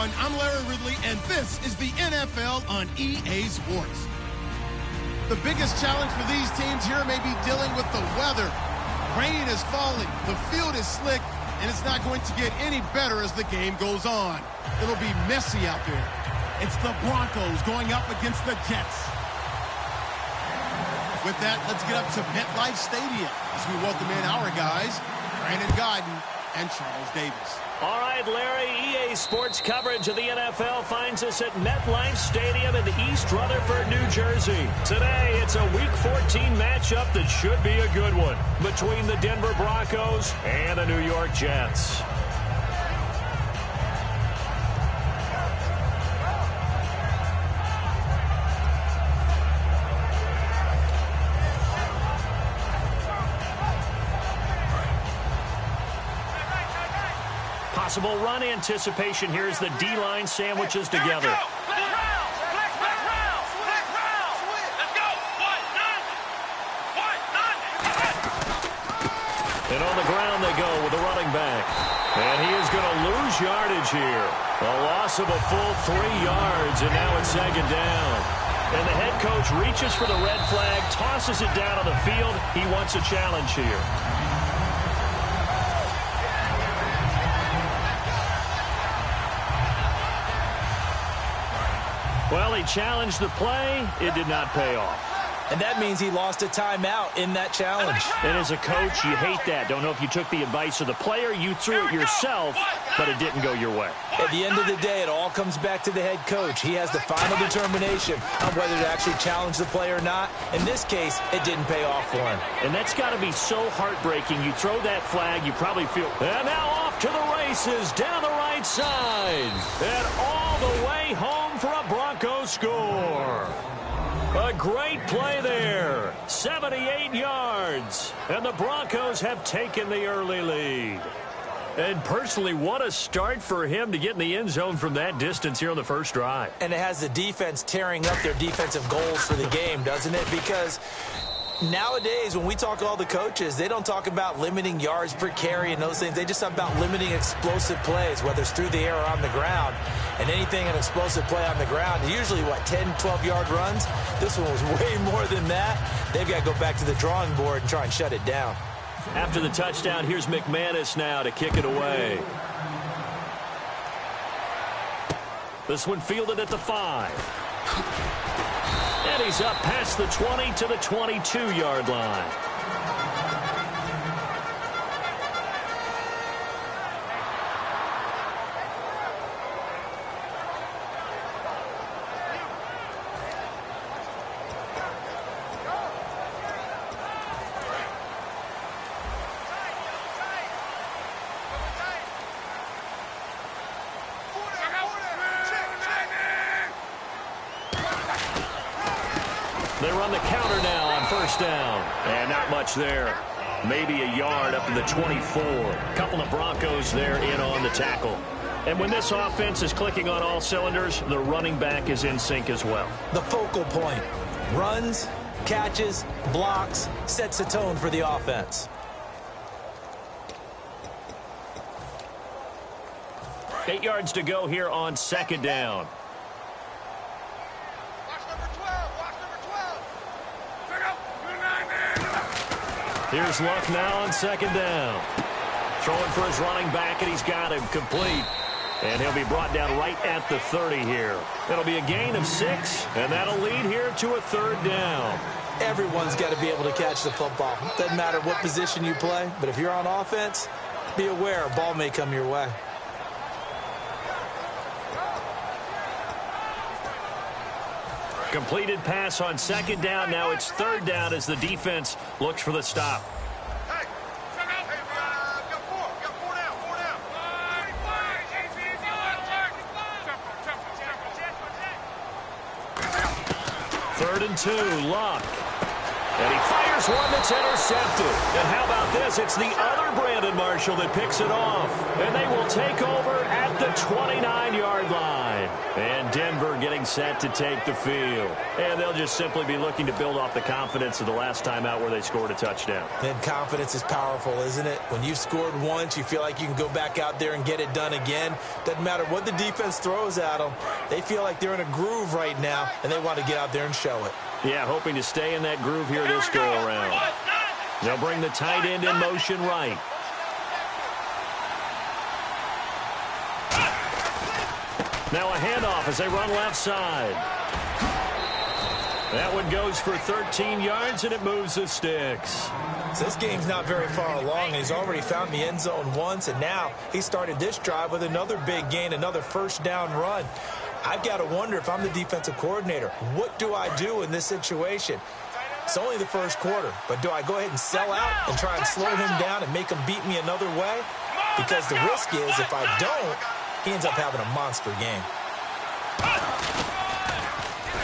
everyone. I'm Larry Ridley, and this is the NFL on EA Sports. The biggest challenge for these teams here may be dealing with the weather. Rain is falling, the field is slick, and it's not going to get any better as the game goes on. It'll be messy out there. It's the Broncos going up against the Jets. With that, let's get up to MetLife Stadium as we welcome in our guys, Brandon Godden and Charles Davis. All right, Larry, EA Sports coverage of the NFL finds us at MetLife Stadium in East Rutherford, New Jersey. Today, it's a Week 14 matchup that should be a good one between the Denver Broncos and the New York Jets. Possible run anticipation here as the D-line sandwiches together. And on the ground they go with the running back. And he is going to lose yardage here. A loss of a full 3 yards, and now it's second down. And the head coach reaches for the red flag, tosses it down on the field. He wants a challenge here. Well, he challenged the play. It did not pay off. And that means he lost a timeout in that challenge. And as a coach, you hate that. Don't know if you took the advice of the player. You threw it yourself, but it didn't go your way. At the end of the day, it all comes back to the head coach. He has the final determination on whether to actually challenge the play or not. In this case, it didn't pay off for him. And that's got to be so heartbreaking. You throw that flag, you probably feel... And now off to the races down the right side. And all the way home for a Broncos score. A great play there. 78 yards. And the Broncos have taken the early lead. And personally, what a start for him to get in the end zone from that distance here on the first drive. And it has the defense tearing up their defensive goals for the game, doesn't it? Because nowadays, when we talk to all the coaches, they don't talk about limiting yards per carry and those things. They just talk about limiting explosive plays, whether it's through the air or on the ground. And anything an explosive play on the ground, usually, 10, 12-yard runs? This one was way more than that. They've got to go back to the drawing board and try and shut it down. After the touchdown, here's McManus now to kick it away. This one fielded at the 5. And he's up past the 20 to the 22-yard line. They run the counter now on first down. And not much there. Maybe a yard up to the 24. A couple of Broncos there in on the tackle. And when this offense is clicking on all cylinders, the running back is in sync as well. The focal point. Runs, catches, blocks, sets a tone for the offense. Eight yards to go here on second down. Here's Luck now on second down. Throwing for his running back, and he's got him complete. And he'll be brought down right at the 30 here. It'll be a gain of 6, and that'll lead here to a third down. Everyone's got to be able to catch the football. Doesn't matter what position you play, but if you're on offense, be aware a ball may come your way. Completed pass on second down. Now it's third down as the defense looks for the stop. Third and 2, Luck. And he fires one that's intercepted. And how about this? It's the other Brandon Marshall that picks it off. And they will take over at the 29-yard line. And Denver getting set to take the field. And they'll just simply be looking to build off the confidence of the last time out where they scored a touchdown. And confidence is powerful, isn't it? When you've scored once, you feel like you can go back out there and get it done again. Doesn't matter what the defense throws at them. They feel like they're in a groove right now, and they want to get out there and show it. Yeah, hoping to stay in that groove here this go-around. They'll bring the tight end in motion right. Now a handoff as they run left side. That one goes for 13 yards, and it moves the sticks. So this game's not very far along, and he's already found the end zone once, and now he started this drive with another big gain, another first down run. I've got to wonder if I'm the defensive coordinator, what do I do in this situation? It's only the first quarter, but do I go ahead and sell out and try and slow him down and make him beat me another way? Because the risk is if I don't, he ends up having a monster game.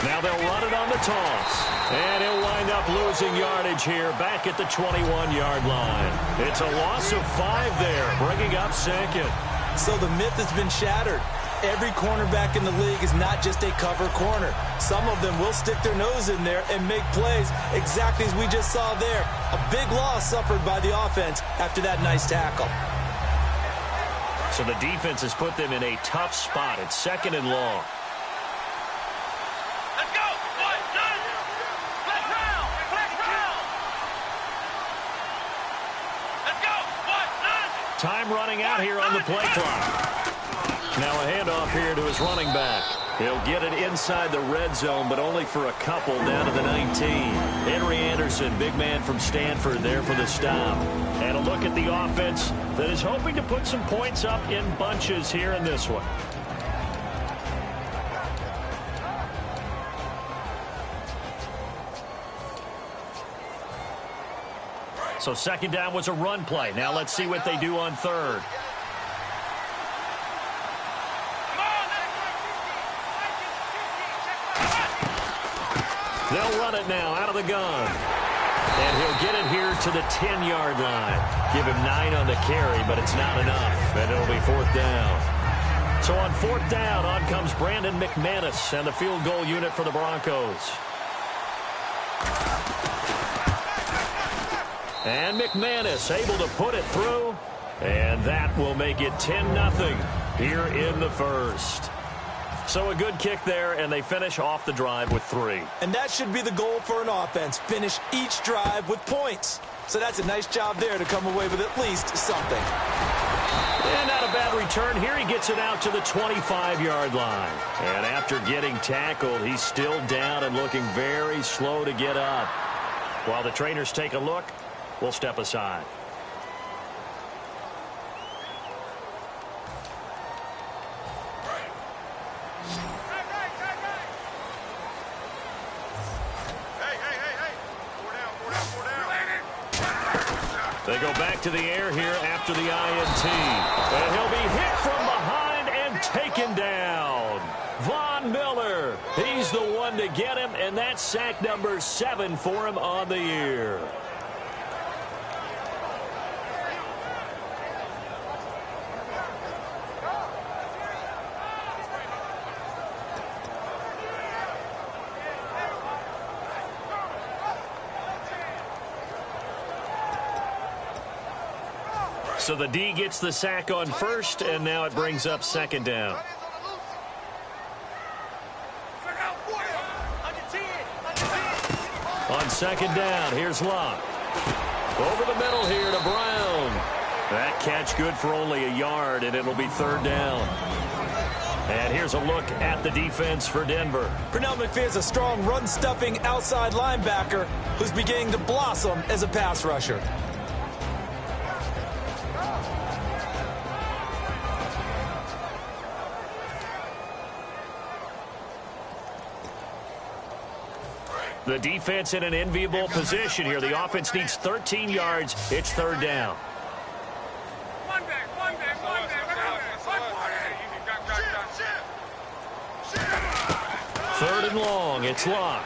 Now they'll run it on the toss. And he'll wind up losing yardage here back at the 21-yard line. It's a loss of 5 there, bringing up second. So the myth has been shattered. Every cornerback in the league is not just a cover corner. Some of them will stick their nose in there and make plays exactly as we just saw there. A big loss suffered by the offense after that nice tackle. So the defense has put them in a tough spot. It's second and long. Let's go! Flex round! Let's go! Time running out here on the play clock. Now a handoff here to his running back. He'll get it inside the red zone, but only for a couple down to the 19. Henry Anderson, big man from Stanford, there for the stop. And a look at the offense that is hoping to put some points up in bunches here in this one. So second down was a run play. Now let's see what they do on third. They'll run it now out of the gun. And he'll get it here to the 10-yard line. Give him 9 on the carry, but it's not enough. And it'll be fourth down. So on fourth down, on comes Brandon McManus and the field goal unit for the Broncos. And McManus able to put it through. And that will make it 10-0 here in the first. So a good kick there, and they finish off the drive with 3. And that should be the goal for an offense. Finish each drive with points. So that's a nice job there to come away with at least something. And not a bad return here. He gets it out to the 25-yard line. And after getting tackled, he's still down and looking very slow to get up. While the trainers take a look, we'll step aside. They go back to the air here after the INT. And he'll be hit from behind and taken down. Von Miller, he's the one to get him, and that's sack number 7 for him on the year. So the D gets the sack on first, and now it brings up second down. On second down, here's Locke. Over the middle here to Brown. That catch good for only a yard, and it'll be third down. And here's a look at the defense for Denver. Pernell McPhee is a strong run-stuffing outside linebacker who's beginning to blossom as a pass rusher. The defense in an enviable position here. The offense needs 13 yards. It's third down. Third and long. It's Locke.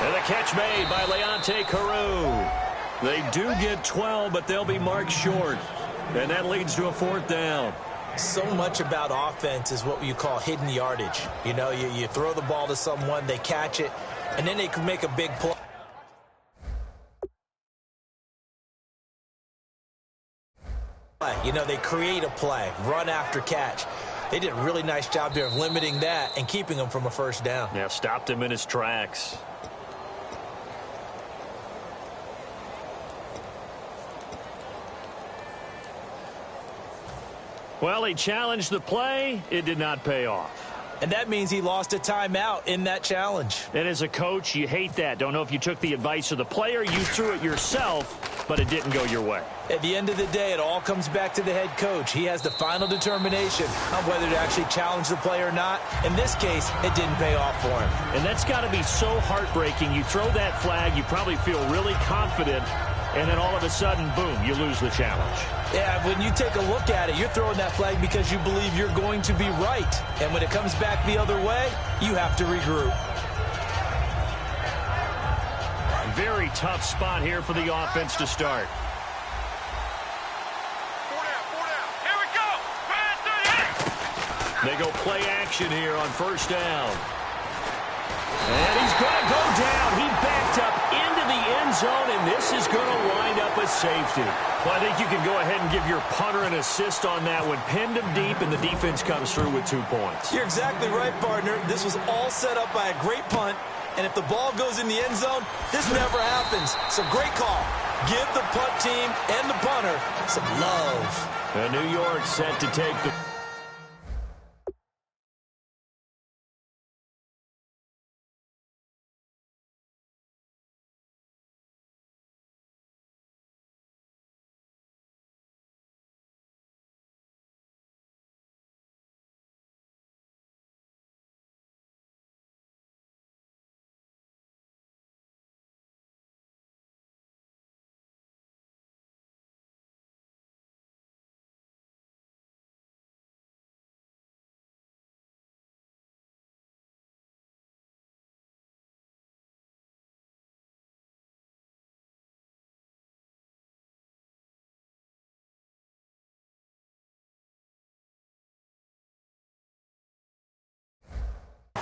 And the catch made by Leonte Carew. They do get 12, but they'll be marked short. And that leads to a fourth down. So much about offense is what you call hidden yardage. You know, you throw the ball to someone, they catch it, and then they can make a big play. You know, they create a play, run after catch. They did a really nice job there of limiting that and keeping him from a first down. Yeah, stopped him in his tracks. Well, he challenged the play. It did not pay off. And that means he lost a timeout in that challenge. And as a coach, you hate that. Don't know if you took the advice of the player, you threw it yourself, but it didn't go your way. At the end of the day, it all comes back to the head coach. He has the final determination on whether to actually challenge the play or not. In this case, it didn't pay off for him. And that's got to be so heartbreaking. You throw that flag, you probably feel really confident, and then all of a sudden, boom, you lose the challenge. Yeah, when you take a look at it, you're throwing that flag because you believe you're going to be right. And when it comes back the other way, you have to regroup. Very tough spot here for the offense to start. Here we go. They go play action here on first down. And he's going to go down. He backed up into the end zone, and this is going to wind up a safety. Well, I think you can go ahead and give your punter an assist on that one. Pinned him deep, and the defense comes through with 2 points. You're exactly right, partner. This was all set up by a great punt, and if the ball goes in the end zone, this never happens. So great call. Give the punt team and the punter some love. And New York set to take the...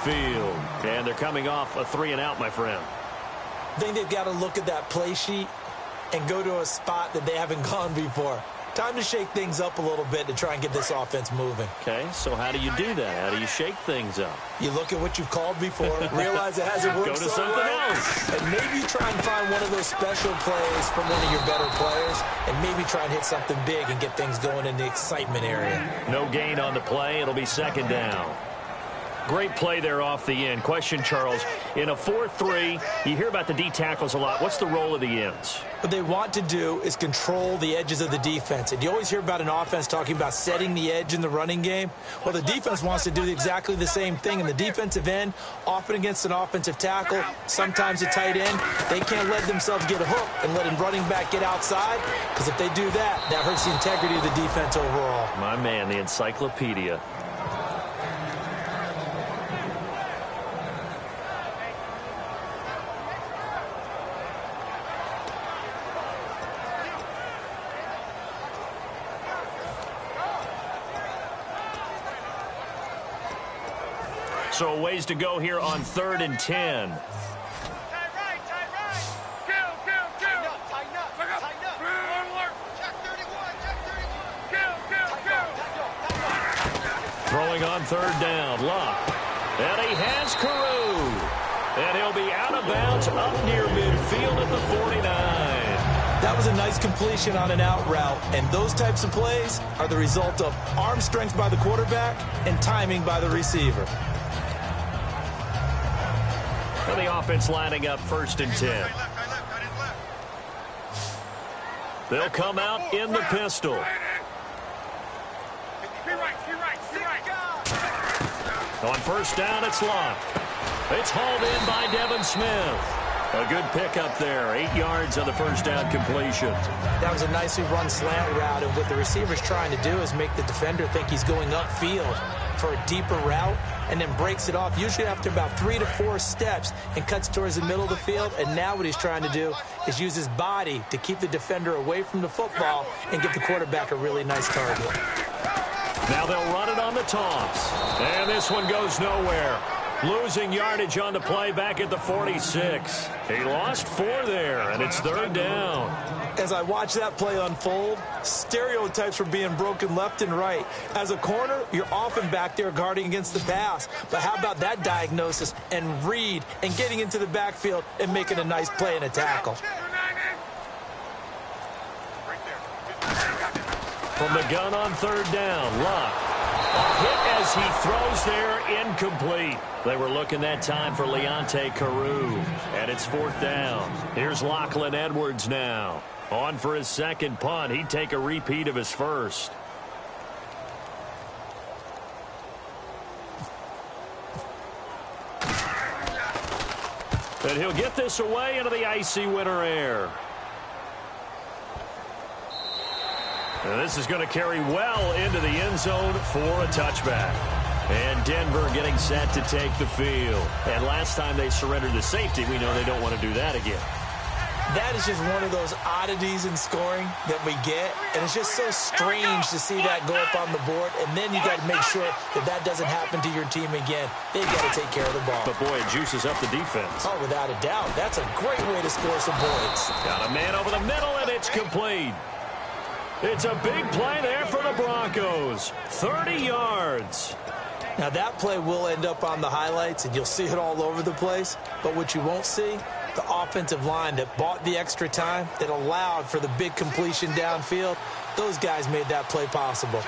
field. And they're coming off a 3-and-out, my friend. I think they've got to look at that play sheet and go to a spot that they haven't gone before. Time to shake things up a little bit to try and get this offense moving. Okay, so how do you do that? How do you shake things up? You look at what you've called before, realize it hasn't worked Go to so something well, else. and maybe try and find one of those special plays from one of your better players, and maybe try and hit something big and get things going in the excitement area. No gain on the play. It'll be second down. Great play there off the end. Question, Charles, in a 4-3, you hear about the D tackles a lot. What's the role of the ends? What they want to do is control the edges of the defense. And you always hear about an offense talking about setting the edge in the running game. Well, the defense wants to do exactly the same thing. And the defensive end, often against an offensive tackle, sometimes a tight end, they can't let themselves get hooked and let a running back get outside. Because if they do that, that hurts the integrity of the defense overall. My man, the encyclopedia. So a ways to go here on 3rd and 10. Tight right. Kill. Tighten up. Check 31. Kill. Throwing on 3rd down. Luck. And he has Carew. And he'll be out of bounds up near midfield at the 49. That was a nice completion on an out route, and those types of plays are the result of arm strength by the quarterback and timing by the receiver. And the offense lining up 1st and 10. They'll come out in the pistol. On 1st down, it's Luck. It's hauled in by Devin Smith. A good pickup there. 8 yards on the 1st down completion. That was a nicely run slant route, and what the receiver's trying to do is make the defender think he's going upfield for a deeper route, and then breaks it off, usually after about 3 to 4 steps, and cuts towards the middle of the field. And now what he's trying to do is use his body to keep the defender away from the football and give the quarterback a really nice target. Now they'll run it on the toss. And this one goes nowhere. Losing yardage on the play back at the 46. He lost 4 there, and it's 3rd down. As I watch that play unfold, stereotypes were being broken left and right. As a corner, you're often back there guarding against the pass. But how about that diagnosis and read and getting into the backfield and making a nice play and a tackle? From the gun on 3rd down, Luck. A hit as he throws there, incomplete. They were looking that time for Leonte Carew, and it's 4th down. Here's Lachlan Edwards now. On for his second punt. He'd take a repeat of his first. And he'll get this away into the icy winter air. And this is going to carry well into the end zone for a touchback. And Denver getting set to take the field. And last time they surrendered the safety, we know they don't want to do that again. That is just one of those oddities in scoring that we get. And it's just so strange to see that go up on the board. And then you got to make sure that that doesn't happen to your team again. They've got to take care of the ball. But, boy, it juices up the defense. Oh, without a doubt. That's a great way to score some points. Got a man over the middle, and it's complete. It's a big play there for the Broncos. 30 yards. Now, that play will end up on the highlights, and you'll see it all over the place. But what you won't see, the offensive line that bought the extra time, that allowed for the big completion downfield, those guys made that play possible.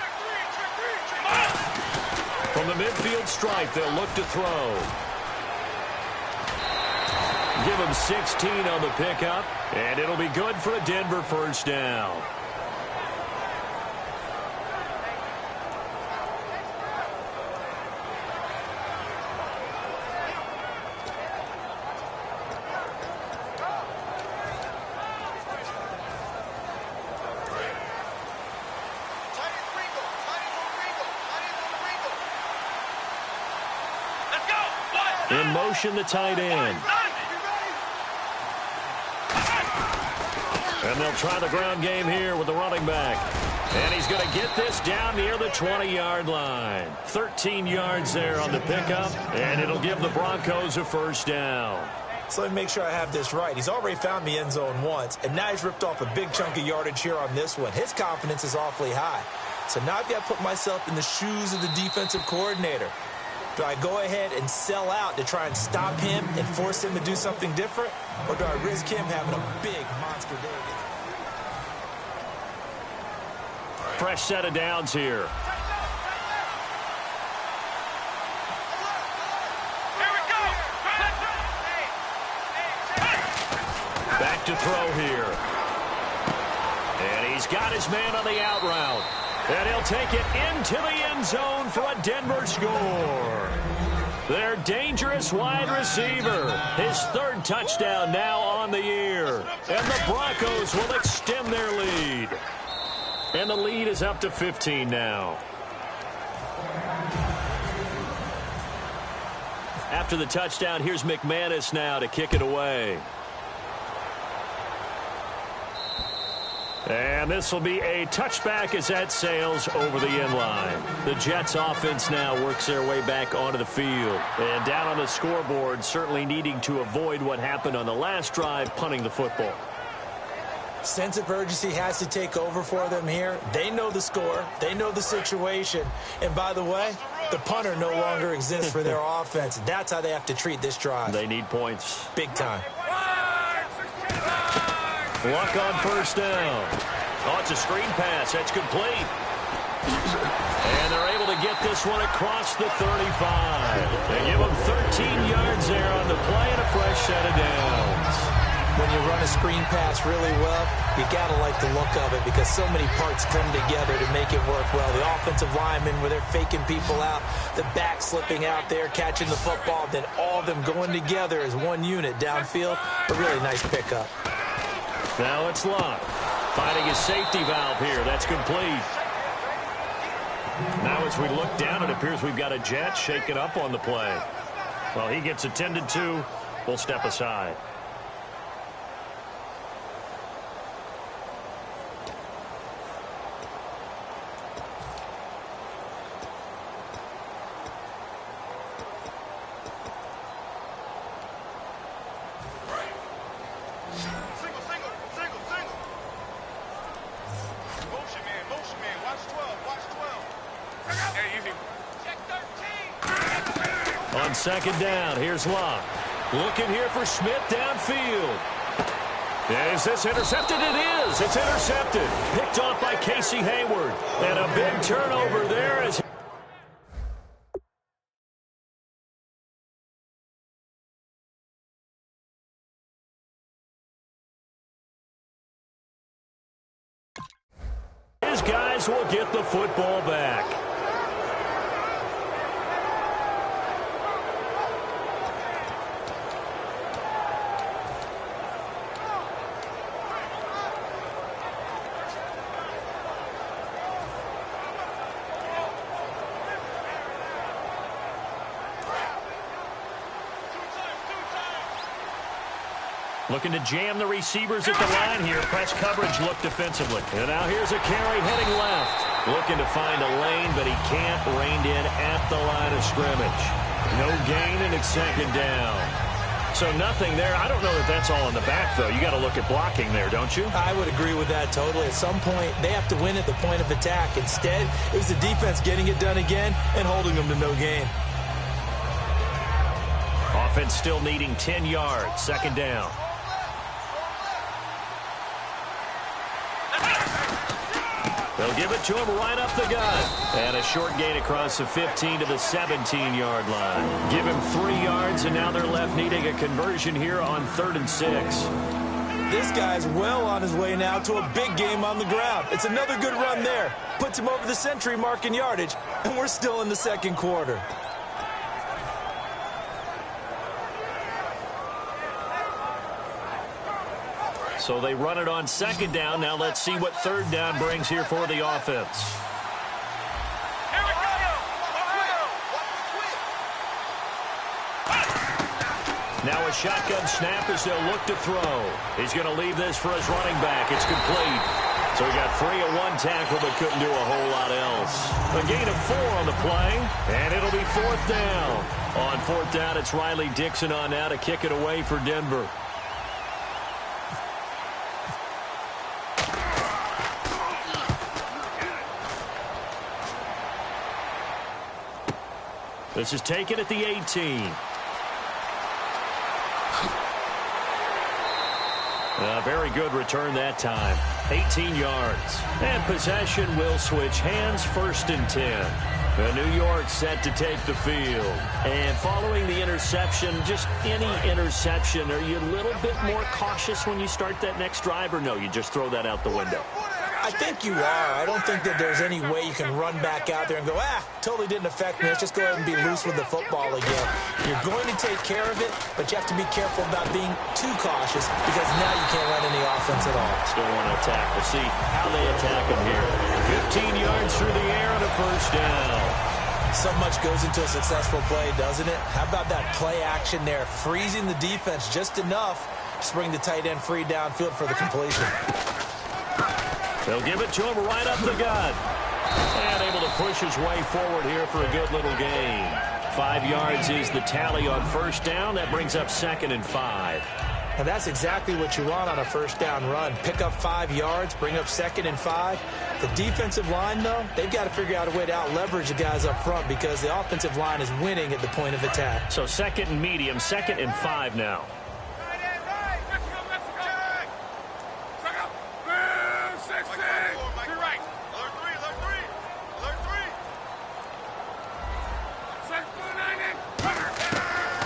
From the midfield stripe, they'll look to throw. Give him 16 on the pickup, and it'll be good for a Denver 1st down. In motion, the tight end. And they'll try the ground game here with the running back. And he's going to get this down near the 20-yard line. 13 yards there on the pickup, and it'll give the Broncos a 1st down. So let me make sure I have this right. He's already found the end zone once, and now he's ripped off a big chunk of yardage here on this one. His confidence is awfully high. So now I've got to put myself in the shoes of the defensive coordinator. Do I go ahead and sell out to try and stop him and force him to do something different? Or do I risk him having a big monster day? Fresh set of downs here. Here we go. Back to throw here. And he's got his man on the out route. And he'll take it into the end zone for a Denver score. Their dangerous wide receiver. His 3rd touchdown now on the year. And the Broncos will extend their lead. And the lead is up to 15 now. After the touchdown, here's McManus now to kick it away. And this will be a touchback as that sails over the end line. The Jets offense now works their way back onto the field. And down on the scoreboard, certainly needing to avoid what happened on the last drive, punting the football. Sense of urgency has to take over for them here. They know the score. They know the situation. And by the way, the punter no longer exists for their offense. That's how they have to treat this drive. They need points. Big time. Luck on 1st down. Oh, it's a screen pass. That's complete. And they're able to get this one across the 35. They give them 13 yards there on the play and a fresh set of downs. When you run a screen pass really well, you got to like the look of it because so many parts come together to make it work well. The offensive linemen where they're faking people out, the back slipping out there, catching the football, then all of them going together as one unit downfield. A really nice pickup. Now it's Luck. Finding his safety valve here. That's complete. Now as we look down, it appears we've got a Jet shaking up on the play. Well, he gets attended to. We'll step aside. On second down, here's Luck. Looking here for Smith downfield. Is this intercepted? It is. It's intercepted. Picked off by Casey Hayward. And a big turnover there as his guys will get the football back. Looking to jam the receivers at the line here. Press coverage look defensively. And now here's a carry heading left. Looking to find a lane, but he can't. Reined in at the line of scrimmage. No gain, and it's second down. So nothing there. I don't know that that's all in the back, though. You got to look at blocking there, don't you? I would agree with that totally. At some point, they have to win at the point of attack. Instead, it was the defense getting it done again and holding them to no gain. Offense still needing 10 yards. Second down. They'll give it to him right up the gut. And a short gain across the 15 to the 17-yard line. Give him 3 yards, and now they're left needing a conversion here on 3rd and 6. This guy's well on his way now to a big game on the ground. It's another good run there. Puts him over the century mark in yardage, and we're still in the second quarter. So they run it on second down. Now let's see what third down brings here for the offense. Here we go. Now a shotgun snap as they'll look to throw. He's going to leave this for his running back. It's complete. So he got 3 of 1 tackle, but couldn't do a whole lot else. A gain of 4 on the play, and it'll be 4th down. On 4th down, it's Riley Dixon on now to kick it away for Denver. This is taken at the 18. A very good return that time. 18 yards. And possession will switch hands. 1st and 10. New York set to take the field. And following the interception, just any interception, are you a little bit more cautious when you start that next drive, or no, you just throw that out the window? I think you are. I don't think that there's any way you can run back out there and go, totally didn't affect me. Let's just go ahead and be loose with the football again. You're going to take care of it, but you have to be careful about being too cautious because now you can't run any offense at all. Still want to attack. We'll see how they attack him here. 15 yards through the air and a 1st down. So much goes into a successful play, doesn't it? How about that play action there, freezing the defense just enough to bring the tight end free downfield for the completion. They'll give it to him right up the gut. And able to push his way forward here for a good little gain. 5 yards is the tally on 1st down. That brings up 2nd and 5. And that's exactly what you want on a 1st down run. Pick up 5 yards, bring up 2nd and 5. The defensive line, though, they've got to figure out a way to out-leverage the guys up front because the offensive line is winning at the point of attack. So 2nd and medium, 2nd and 5 now.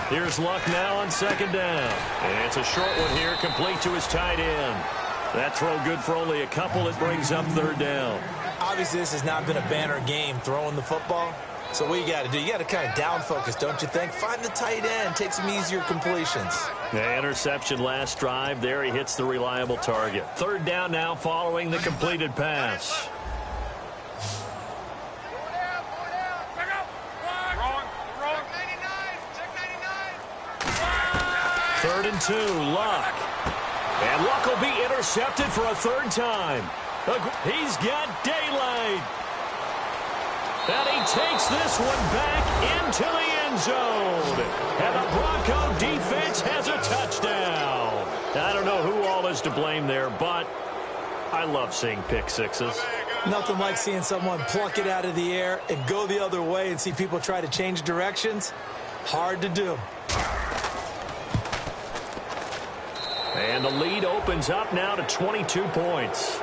Here's Luck now on 2nd down. And it's a short one here, complete to his tight end. That throw good for only a couple. It brings up 3rd down. Obviously, this has not been a banner game throwing the football. So what you got to do, you got to kind of down focus, don't you think? Find the tight end, take some easier completions. The interception last drive. There he hits the reliable target. 3rd down now following the completed pass. Third and 2, Luck. And Luck will be intercepted for a 3rd time. He's got daylight. And he takes this one back into the end zone. And the Bronco defense has a touchdown. I don't know who all is to blame there, but I love seeing pick sixes. Nothing like seeing someone pluck it out of the air and go the other way and see people try to change directions. Hard to do. And the lead opens up now to 22 points.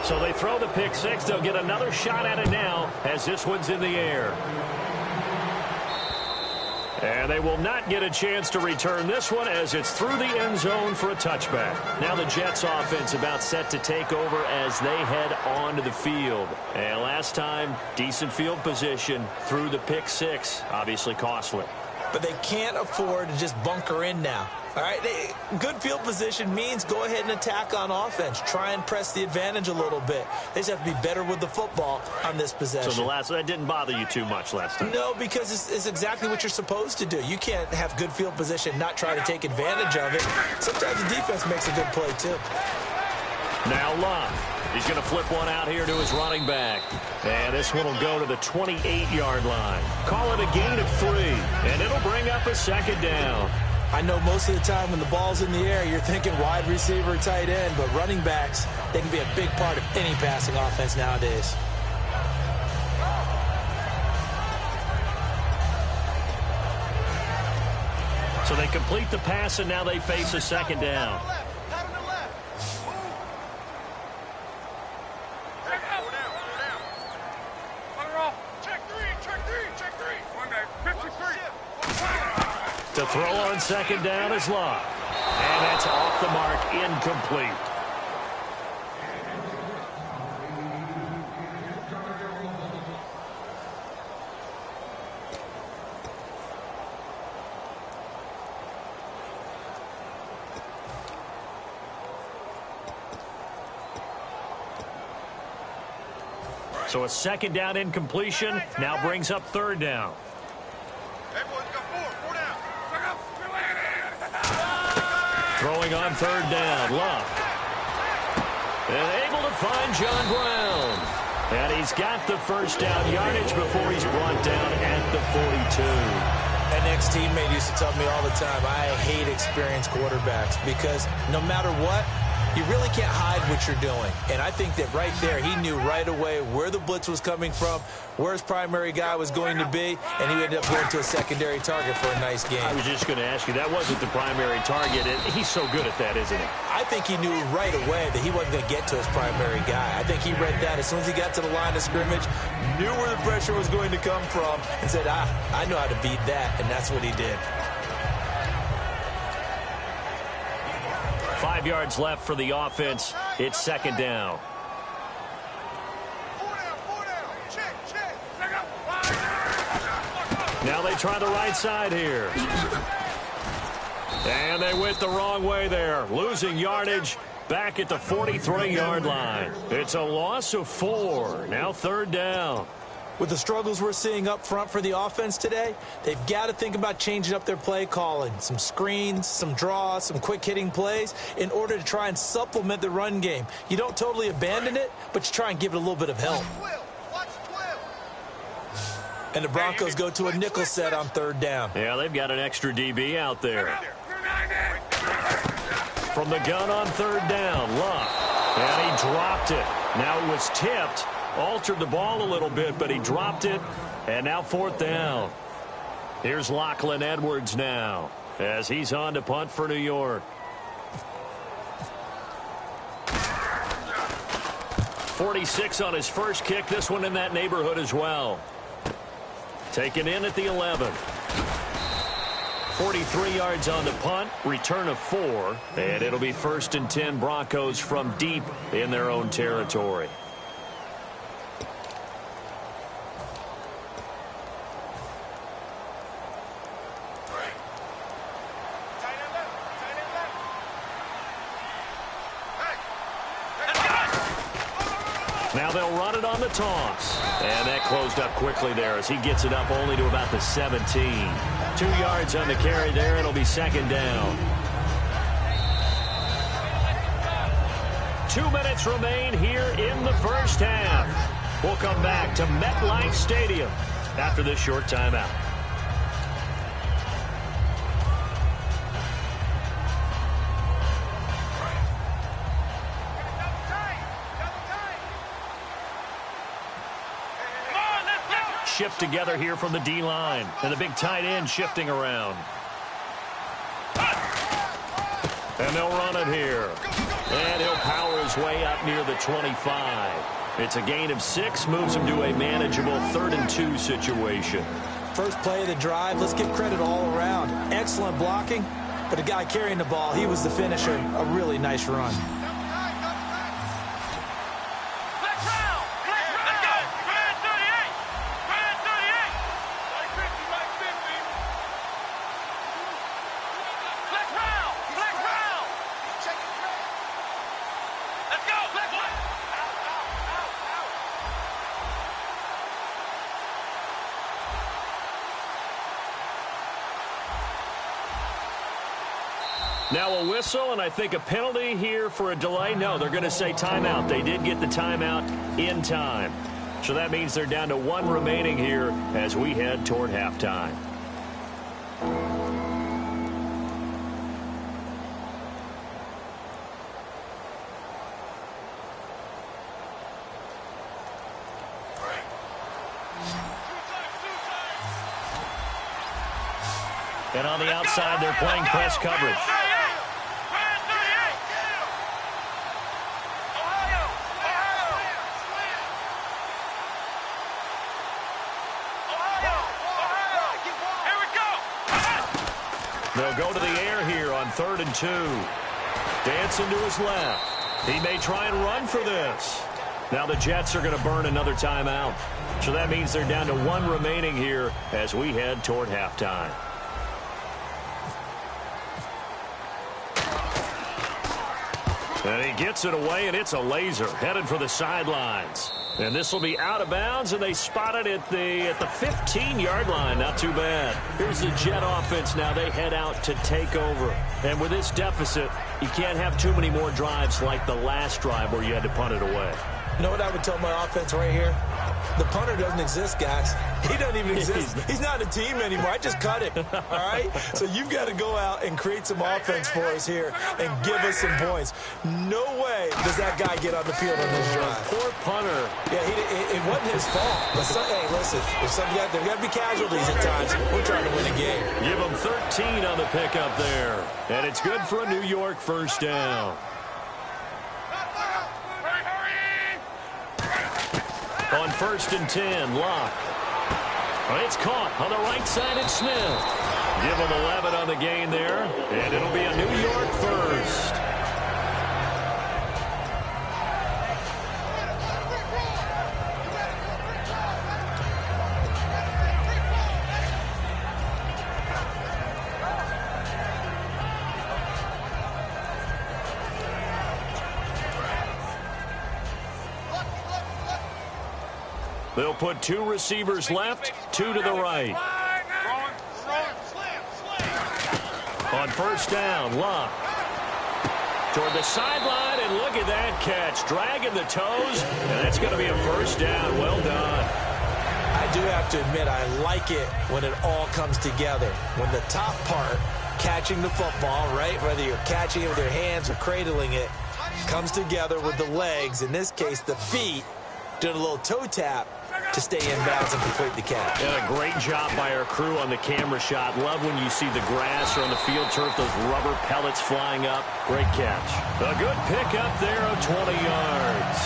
So they throw the pick six. They'll get another shot at it now as this one's in the air. And they will not get a chance to return this one as it's through the end zone for a touchback. Now the Jets offense about set to take over as they head onto the field. And last time, decent field position through the pick six, obviously costly. But they can't afford to just bunker in now. All right, good field position means go ahead and attack on offense. Try and press the advantage a little bit. They just have to be better with the football on this possession. So that didn't bother you too much last time? No, because it's exactly what you're supposed to do. You can't have good field position, not try to take advantage of it. Sometimes the defense makes a good play, too. Now Love. He's going to flip one out here to his running back. And this one will go to the 28-yard line. Call it a gain of 3, and it'll bring up a second down. I know most of the time when the ball's in the air, you're thinking wide receiver, tight end, but running backs, they can be a big part of any passing offense nowadays. So they complete the pass, and now they face a second down. To throw on second down is Love. And that's off the mark, incomplete. So a second down incompletion now brings up third down. Throwing on third down, Love. And able to find John Brown. And he's got the first down yardage before he's brought down at the 42. An ex-teammate used to tell me all the time, I hate experienced quarterbacks because no matter what, you really can't hide what you're doing. And I think that right there, he knew right away where the blitz was coming from, where his primary guy was going to be, and he ended up going to a secondary target for a nice game. I was just going to ask you, that wasn't the primary target, and he's so good at that, isn't he? I think he knew right away that he wasn't going to get to his primary guy. I think he read that as soon as he got to the line of scrimmage, knew where the pressure was going to come from, and said, I know how to beat that, and that's what he did. 5 yards left for the offense. It's second down. Now they try the right side here. And they went the wrong way there. Losing yardage back at the 43-yard line. It's a loss of 4. Now third down. With the struggles we're seeing up front for the offense today, they've got to think about changing up their play calling. Some screens, some draws, some quick-hitting plays in order to try and supplement the run game. You don't totally abandon it, but you try and give it a little bit of help. And the Broncos go to a nickel set on third down. Yeah, they've got an extra DB out there. From the gun on third down, Love. And he dropped it. Now it was tipped. Altered the ball a little bit, but he dropped it. And now fourth down. Here's Lachlan Edwards now as he's on to punt for New York. 46 on his first kick. This one in that neighborhood as well. Taken in at the 11. 43 yards on the punt. Return of 4. And it'll be 1st and 10 Broncos from deep in their own territory. Now they'll run it on the toss. And that closed up quickly there as he gets it up only to about the 17. 2 yards on the carry there. It'll be second down. 2 minutes remain here in the first half. We'll come back to MetLife Stadium after this short timeout. shift together here from the D-line. And the big tight end shifting around. And they'll run it here. And he'll power his way up near the 25. It's a gain of 6, moves him to a manageable 3rd and 2 situation. First play of the drive, let's give credit all around. Excellent blocking, but the guy carrying the ball, he was the finisher. A really nice run. Now a whistle, and I think a penalty here for a delay. No, they're going to say timeout. They did get the timeout in time. So that means they're down to 1 remaining here as we head toward halftime. And on the outside, they're playing press coverage. They'll go to the air here on 3rd and 2. Dancing to his left. He may try and run for this. Now the Jets are going to burn another timeout. So that means they're down to 1 remaining here as we head toward halftime. And he gets it away, and it's a laser headed for the sidelines. And this will be out of bounds, and they spot it at the 15-yard line. Not too bad. Here's the Jet offense now. They head out to take over. And with this deficit, you can't have too many more drives like the last drive where you had to punt it away. You know what I would tell my offense right here? The punter doesn't exist, guys. He doesn't even exist. He's not a team anymore. I just cut him, all right? So you've got to go out and create some offense for us here and give us some points. No way does that guy get on the field on this drive. Poor punter. Yeah, it wasn't his fault. But hey, listen, there got to be casualties at times. We're trying to win a game. Give him 13 on the pickup there. And it's good for a New York first down. On 1st and 10, Locke. It's caught on the right side. It's Smith. Give him 11 on the gain there, and it'll be a New York first. They'll put 2 receivers left, 2 to the right. On 1st down, Locke. Toward the sideline, and look at that catch. Dragging the toes, and that's going to be a first down. Well done. I do have to admit, I like it when it all comes together. When the top part, catching the football, right, whether you're catching it with your hands or cradling it, comes together with the legs, in this case the feet, doing a little toe tap to stay in bounds and complete the catch. Yeah, a great job by our crew on the camera shot. Love when you see the grass or on the field turf, those rubber pellets flying up. Great catch. A good pickup there of 20 yards.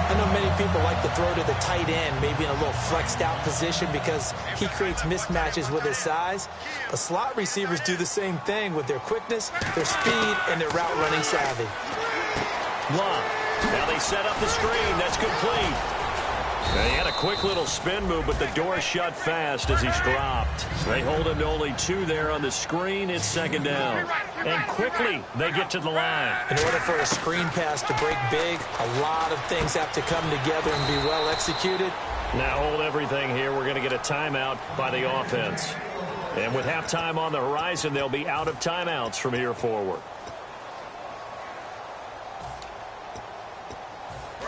I know many people like to throw to the tight end, maybe in a little flexed out position because he creates mismatches with his size. But slot receivers do the same thing with their quickness, their speed, and their route running savvy. Love. Now they set up the screen. That's complete. And he had a quick little spin move, but the door shut fast as he's dropped. They hold him to only 2 there on the screen. It's 2nd down. And quickly, they get to the line. In order for a screen pass to break big, a lot of things have to come together and be well executed. Now hold everything here. We're going to get a timeout by the offense. And with halftime on the horizon, they'll be out of timeouts from here forward.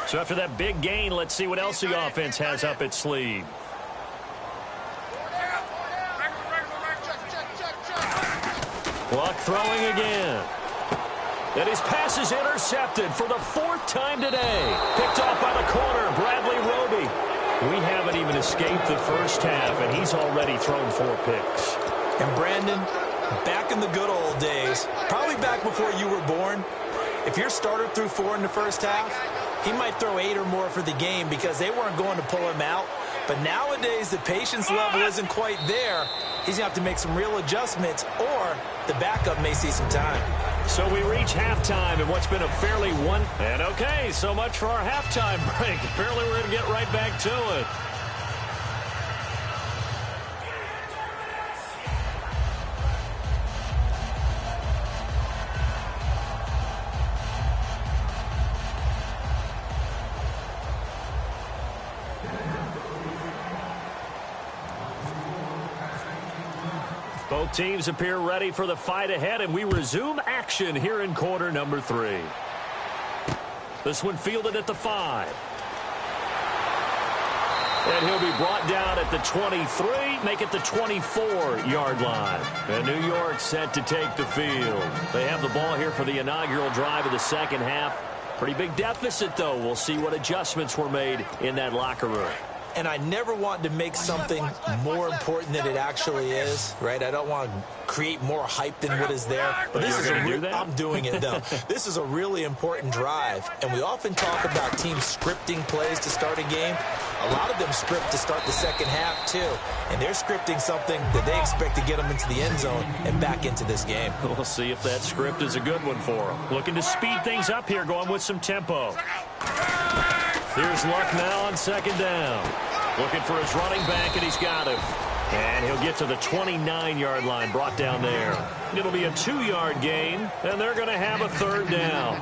So after that big gain, let's see what else the offense has up its sleeve. Luck throwing again. And his pass is intercepted for the 4th time today. Picked off by the corner, Bradley Roby. We haven't even escaped the first half, and he's already thrown 4 picks. And Brandon, back in the good old days, probably back before you were born, if your starter threw 4 in the first half, he might throw 8 or more for the game because they weren't going to pull him out. But nowadays, the patience level isn't quite there. He's going to have to make some real adjustments, or the backup may see some time. So we reach halftime in what's been a fairly And okay, so much for our halftime break. Apparently we're going to get right back to it. Both teams appear ready for the fight ahead, and we resume action here in quarter number 3. This one fielded at the 5. And he'll be brought down at the 23, make it the 24-yard line. And New York set to take the field. They have the ball here for the inaugural drive of the second half. Pretty big deficit, though. We'll see what adjustments were made in that locker room. And I never want to make something more important than it actually is, right? I don't want to create more hype than what is there. But this is I'm doing it, though. This is a really important drive. And we often talk about teams scripting plays to start a game. A lot of them script to start the second half, too. And they're scripting something that they expect to get them into the end zone and back into this game. We'll see if that script is a good one for them. Looking to speed things up here, going with some tempo. Here's Luck now on second down. Looking for his running back, and he's got him. And he'll get to the 29-yard line, brought down there. It'll be a 2-yard gain, and they're going to have a third down.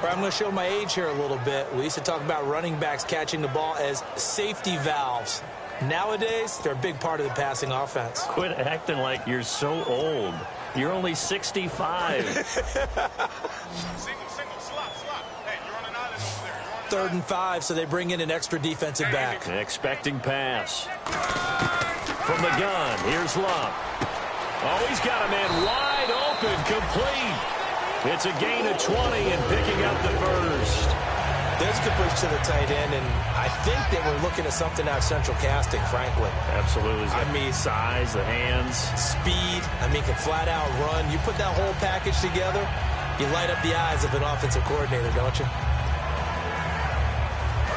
I'm going to show my age here a little bit. We used to talk about running backs catching the ball as safety valves. Nowadays, they're a big part of the passing offense. Quit acting like you're so old. You're only 65. Third and 5, so they bring in an extra defensive back. Expecting pass. From the gun, here's Luck. Oh, he's got a man wide open, complete. It's a gain of 20 and picking up the first. There's a good push to the tight end, and I think they were looking at something out of central casting, frankly. Absolutely. I mean, size, the hands. Speed. I mean, can flat out run. You put that whole package together, you light up the eyes of an offensive coordinator, don't you?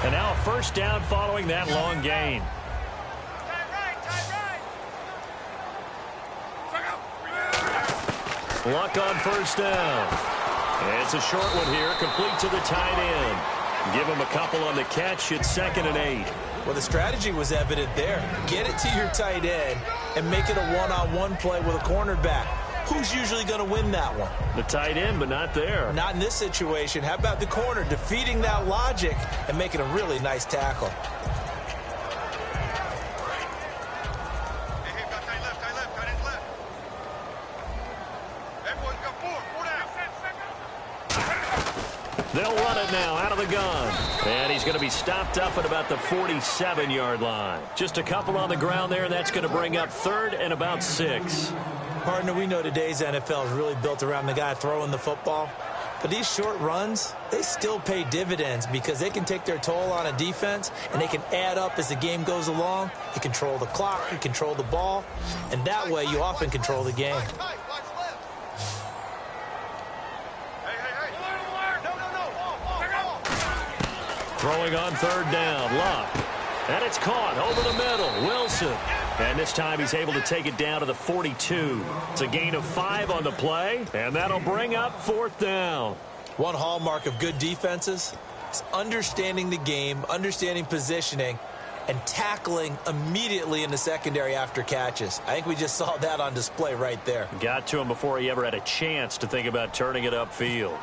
And now a first down following that long gain. Luck on first down. And it's a short one here, complete to the tight end. Give him a couple on the catch. It's 2nd and 8. Well, the strategy was evident there. Get it to your tight end and make it a one-on-one play with a cornerback. Who's usually going to win that one? The tight end, but not there. Not in this situation. How about the corner defeating that logic and making a really nice tackle? They'll run it now out of the gun. And he's going to be stopped up at about the 47-yard line. Just a couple on the ground there, and that's going to bring up 3rd and about 6. Partner, we know today's NFL is really built around the guy throwing the football. But these short runs, they still pay dividends because they can take their toll on a defense, and they can add up as the game goes along. You control the clock, you control the ball, and that way you often control the game. Throwing on 3rd down, Luck. And it's caught over the middle, Wilson. And this time he's able to take it down to the 42. It's a gain of 5 on the play, and that'll bring up 4th down. One hallmark of good defenses is understanding the game, understanding positioning, and tackling immediately in the secondary after catches. I think we just saw that on display right there. Got to him before he ever had a chance to think about turning it upfield.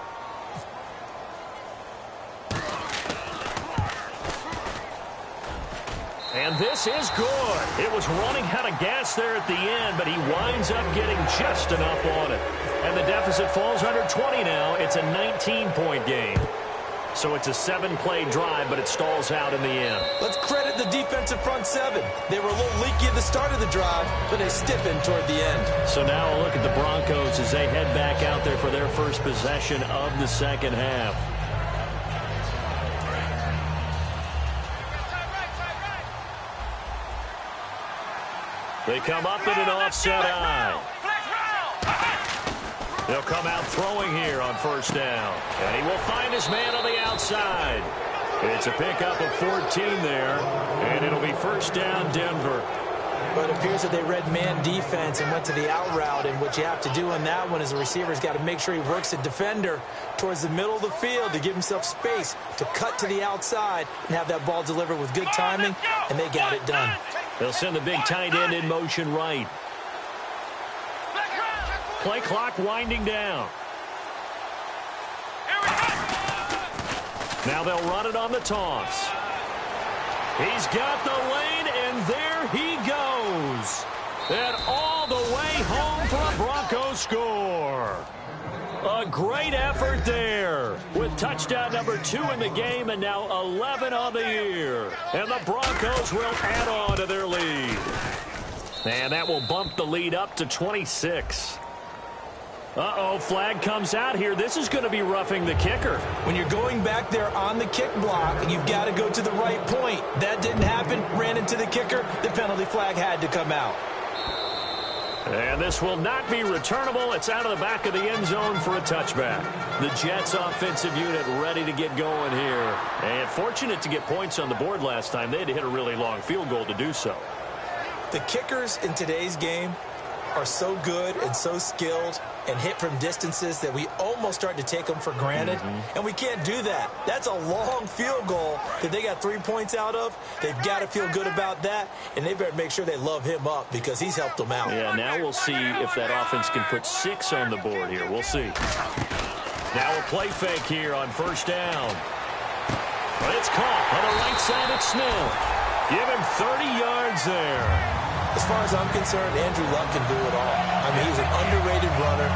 And this is good. It was running out of gas there at the end, but he winds up getting just enough on it. And the deficit falls under 20 now. It's a 19-point game. So it's a 7-play drive, but it stalls out in the end. Let's credit the defensive front 7. They were a little leaky at the start of the drive, but they stiffened toward the end. So now a look at the Broncos as they head back out there for their first possession of the second half. They come up in an offset eye. They'll come out throwing here on first down. And he will find his man on the outside. It's a pickup of 14 there. And it'll be first down, Denver. But it appears that they read man defense and went to the out route. And what you have to do on that one is the receiver's got to make sure he works the defender towards the middle of the field to give himself space to cut to the outside and have that ball delivered with good timing. And they got it done. They'll send the big tight end in motion right. Play clock winding down. Now they'll run it on the toss. He's got the lane, and there he goes. And all the way home for a Broncos score. A great effort there with touchdown number 2 in the game and now 11 on the year. And the Broncos will add on to their lead. And that will bump the lead up to 26. Uh-oh, flag comes out here. This is going to be roughing the kicker. When you're going back there on the kick block, you've got to go to the right point. That didn't happen. Ran into the kicker. The penalty flag had to come out. And this will not be returnable. It's out of the back of the end zone for a touchback. The Jets offensive unit ready to get going here. And fortunate to get points on the board last time. They had to hit a really long field goal to do so. The kickers in today's game are so good and so skilled and hit from distances that we almost start to take them for granted. And we can't do that. That's a long field goal that they got 3 points out of. They've got to feel good about that, and they better make sure they love him up because he's helped them out. Yeah, now we'll see if that offense can put 6 on the board here. We'll see. Now a play fake here on first down. But it's caught on the right side of Smith. Give him 30 yards there. As far as I'm concerned, Andrew Luck can do it all. I mean, he's an underrated runner,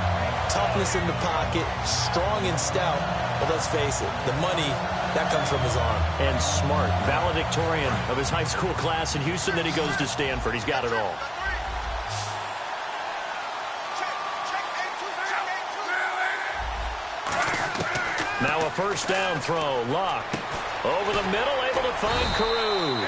toughness in the pocket, strong and stout. But let's face it, the money, that comes from his arm. And smart, valedictorian of his high school class in Houston. Then he goes to Stanford. He's got it all. Now a first down throw. Luck over the middle, able to find Carew.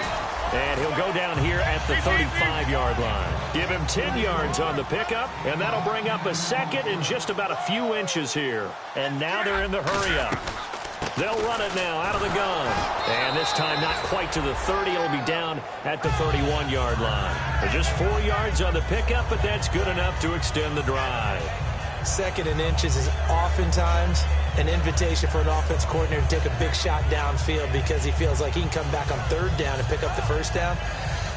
And he'll go down here at the 35-yard line. Give him 10 yards on the pickup, and that'll bring up a second and just about a few inches here. And now they're in the hurry-up. They'll run it now out of the gun. And this time not quite to the 30. It'll be down at the 31-yard line. They're just 4 yards on the pickup, but that's good enough to extend the drive. Second and inches is oftentimes an invitation for an offense coordinator to take a big shot downfield because he feels like he can come back on third down and pick up the first down.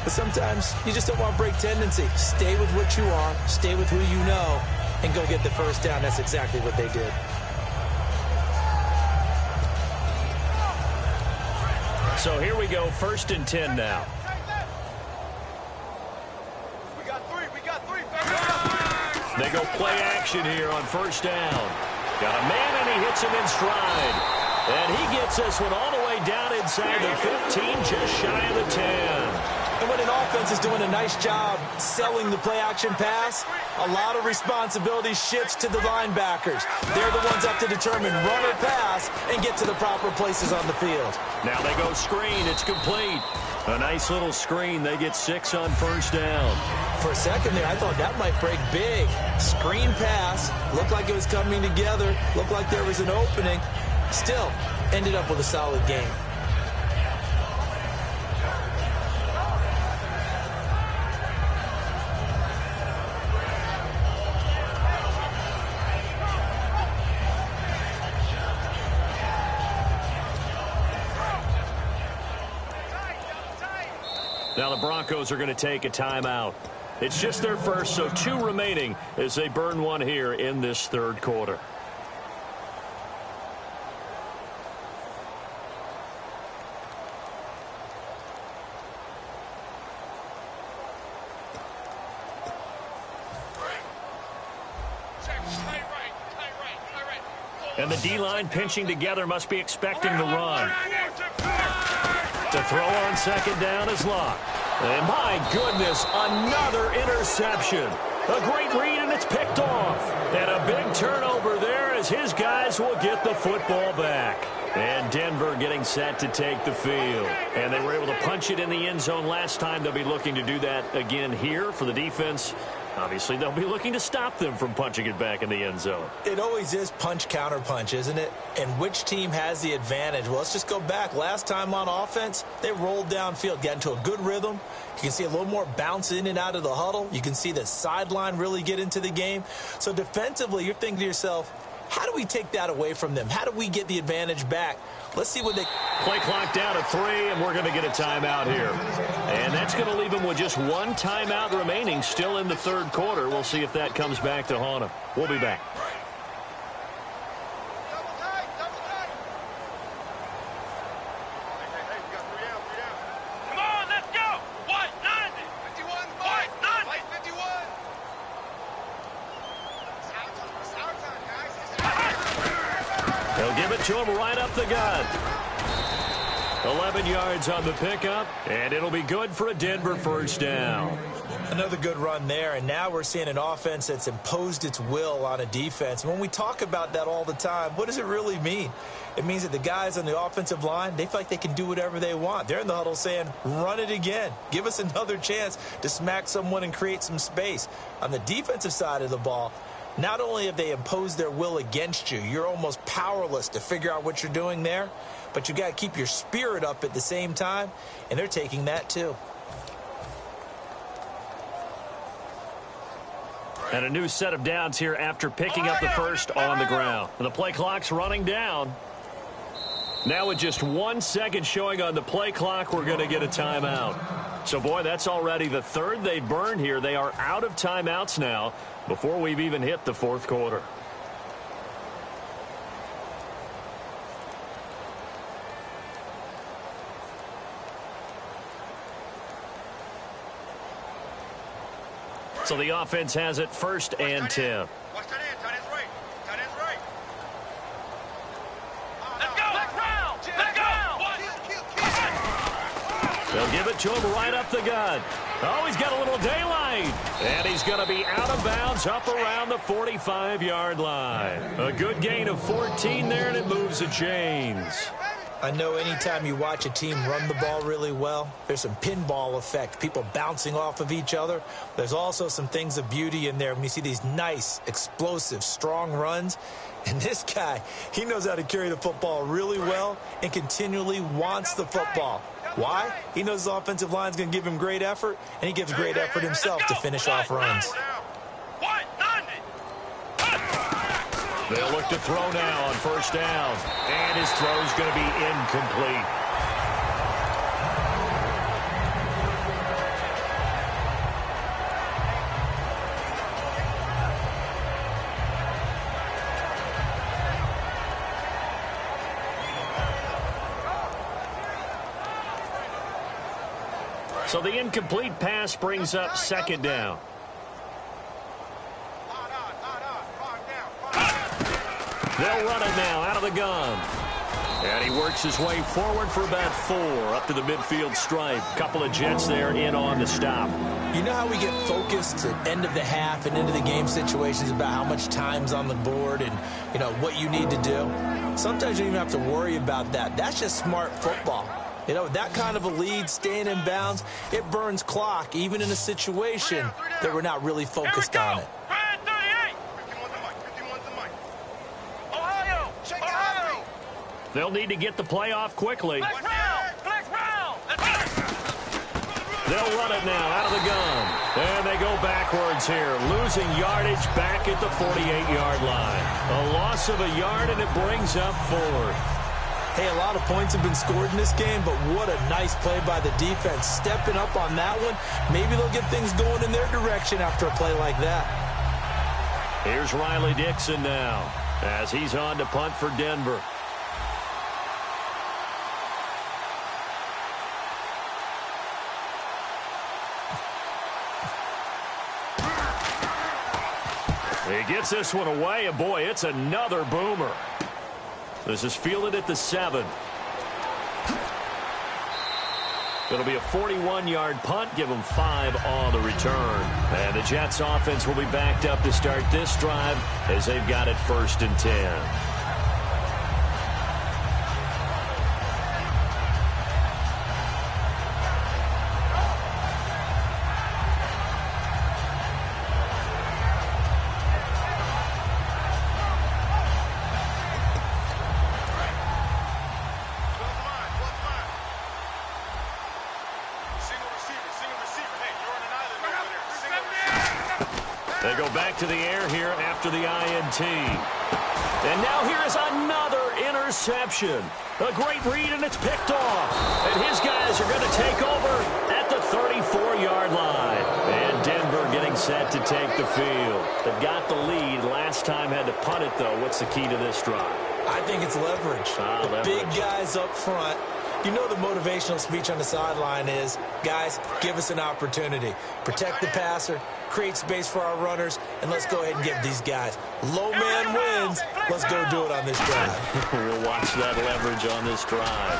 But sometimes you just don't want to break tendency. Stay with what you are, stay with who you know, and go get the first down. That's exactly what they did. So here we go, 1st and 10 now. They go play action here on first down. Got a man, and he hits him in stride. And he gets this one all the way down inside the 15, just shy of the 10. And when an offense is doing a nice job selling the play-action pass, a lot of responsibility shifts to the linebackers. They're the ones up to determine run or pass and get to the proper places on the field. Now they go screen. It's complete. A nice little screen. They get 6 on first down. For a second there, I thought that might break big. Screen pass. Looked like it was coming together. Looked like there was an opening. Still, ended up with a solid game. Now the Broncos are going to take a timeout. It's just their first, so 2 remaining as they burn one here in this third quarter. And the D-line pinching together must be expecting the run. To throw on second down is Luck. And my goodness, another interception. A great read, and it's picked off. And a big turnover there as his guys will get the football back. And Denver getting set to take the field. And they were able to punch it in the end zone last time. They'll be looking to do that again here for the defense. Obviously, they'll be looking to stop them from punching it back in the end zone. It always is punch-counter-punch, isn't it? And which team has the advantage? Well, let's just go back. Last time on offense, they rolled downfield, got into a good rhythm. You can see a little more bounce in and out of the huddle. You can see the sideline really get into the game. So defensively, you're thinking to yourself, how do we take that away from them? How do we get the advantage back? Let's see what they... Play clock down to 3, and we're going to get a timeout here. And that's going to leave them with just one timeout remaining still in the third quarter. We'll see if that comes back to haunt them. We'll be back. Come on, let's go. White 90. 51. White 90. 51. They'll give it to him right up the gut. 11 yards on the pickup, and it'll be good for a Denver first down. Another good run there, and now we're seeing an offense that's imposed its will on a defense. When we talk about that all the time, what does it really mean? It means that the guys on the offensive line, they feel like they can do whatever they want. They're in the huddle saying, run it again. Give us another chance to smack someone and create some space. On the defensive side of the ball, not only have they imposed their will against you, you're almost powerless to figure out what you're doing there, but you got to keep your spirit up at the same time, and they're taking that too. And a new set of downs here after picking up the first on the ground. And the play clock's running down. Now with just 1 second showing on the play clock, we're going to get a timeout. So, boy, that's already the third they burned here. They are out of timeouts now before we've even hit the fourth quarter. So the offense has it first and 10. Watch that in. Tight end's right. Tight end's right. Let's go. Let's go. They'll give it to him right up the gut. Oh, he's got a little daylight. And he's going to be out of bounds up around the 45-yard line. A good gain of 14 there, and it moves the chains. I know anytime you watch a team run the ball really well, there's some pinball effect, people bouncing off of each other. There's also some things of beauty in there when you see these nice, explosive, strong runs. And this guy, he knows how to carry the football really well and continually wants the football. Why? He knows his offensive line's going to give him great effort, and he gives great effort himself to finish off runs. They'll look to throw now on first down. And his throw's going to be incomplete. So the incomplete pass brings up second down. They'll run it now out of the gun. And he works his way forward for about 4 up to the midfield stripe. Couple of Jets there in on the stop. You know how we get focused at end of the half and into the game situations about how much time's on the board and, you know, what you need to do? Sometimes you don't even have to worry about that. That's just smart football. You know, that kind of a lead, staying in bounds, it burns clock, even in a situation that we're not really focused on it. They'll need to get the play off quickly. Flex round. They'll run it now out of the gun. And they go backwards here, losing yardage back at the 48-yard line. A loss of a yard, and it brings up 4th. Hey, a lot of points have been scored in this game, but what a nice play by the defense. Stepping up on that one, maybe they'll get things going in their direction after a play like that. Here's Riley Dixon now as he's on to punt for Denver. He gets this one away, and boy, it's another boomer. This is fielded at the 7. It'll be a 41-yard punt, give them 5 on the return. And the Jets offense will be backed up to start this drive as they've got it 1st and 10. They go back to the air here after the INT. And now here is another interception. A great read, and it's picked off. And his guys are going to take over at the 34-yard line. And Denver getting set to take the field. They've got the lead. Last time had to punt it, though. What's the key to this drive? I think it's leverage. Leverage. Big guys up front. You know the motivational speech on the sideline is, guys, give us an opportunity. Protect the passer, create space for our runners, and let's go ahead and give these guys. Low man wins. Let's go do it on this drive. We'll watch that leverage on this drive.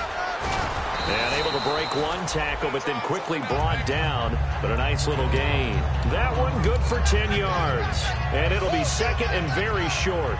And able to break one tackle, but then quickly brought down. But a nice little gain. That one good for 10 yards. And it'll be second and very short.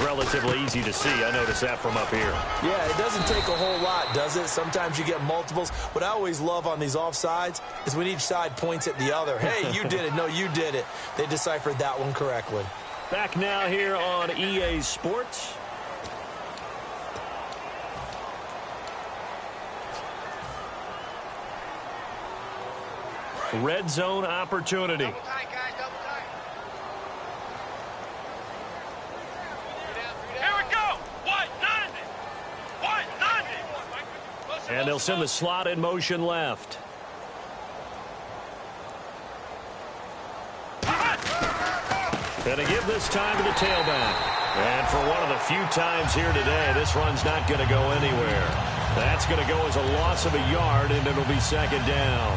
Relatively easy to see. I noticed that from up here. Yeah, it doesn't take a whole lot, does it? Sometimes you get multiples. What I always love on these offsides is when each side points at the other. Hey, you did it. No, you did it. They deciphered that one correctly. Back now here on EA Sports. Red zone opportunity. Double tight, guys, double tight. Here we go. White 90. White 90. And they'll send the slot in motion left. And to give this time to the tailback. And for one of the few times here today, this run's not going to go anywhere. That's going to go as a loss of a yard, and it'll be second down.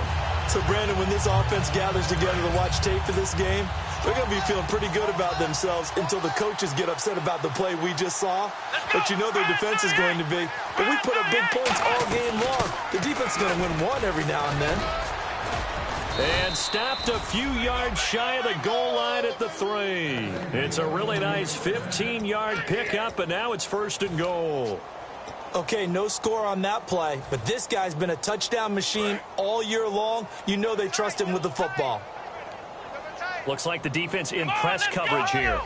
So, Brandon, when this offense gathers together to watch tape for this game, they're going to be feeling pretty good about themselves until the coaches get upset about the play we just saw. But you know their defense is going to be. But we put up big points all game long. The defense is going to win one every now and then. And stopped a few yards shy of the goal line at the 3. It's a really nice 15-yard pickup, and now it's first and goal. Okay, no score on that play, but this guy's been a touchdown machine all year long. You know they trust him with the football. Looks like the defense in press coverage here.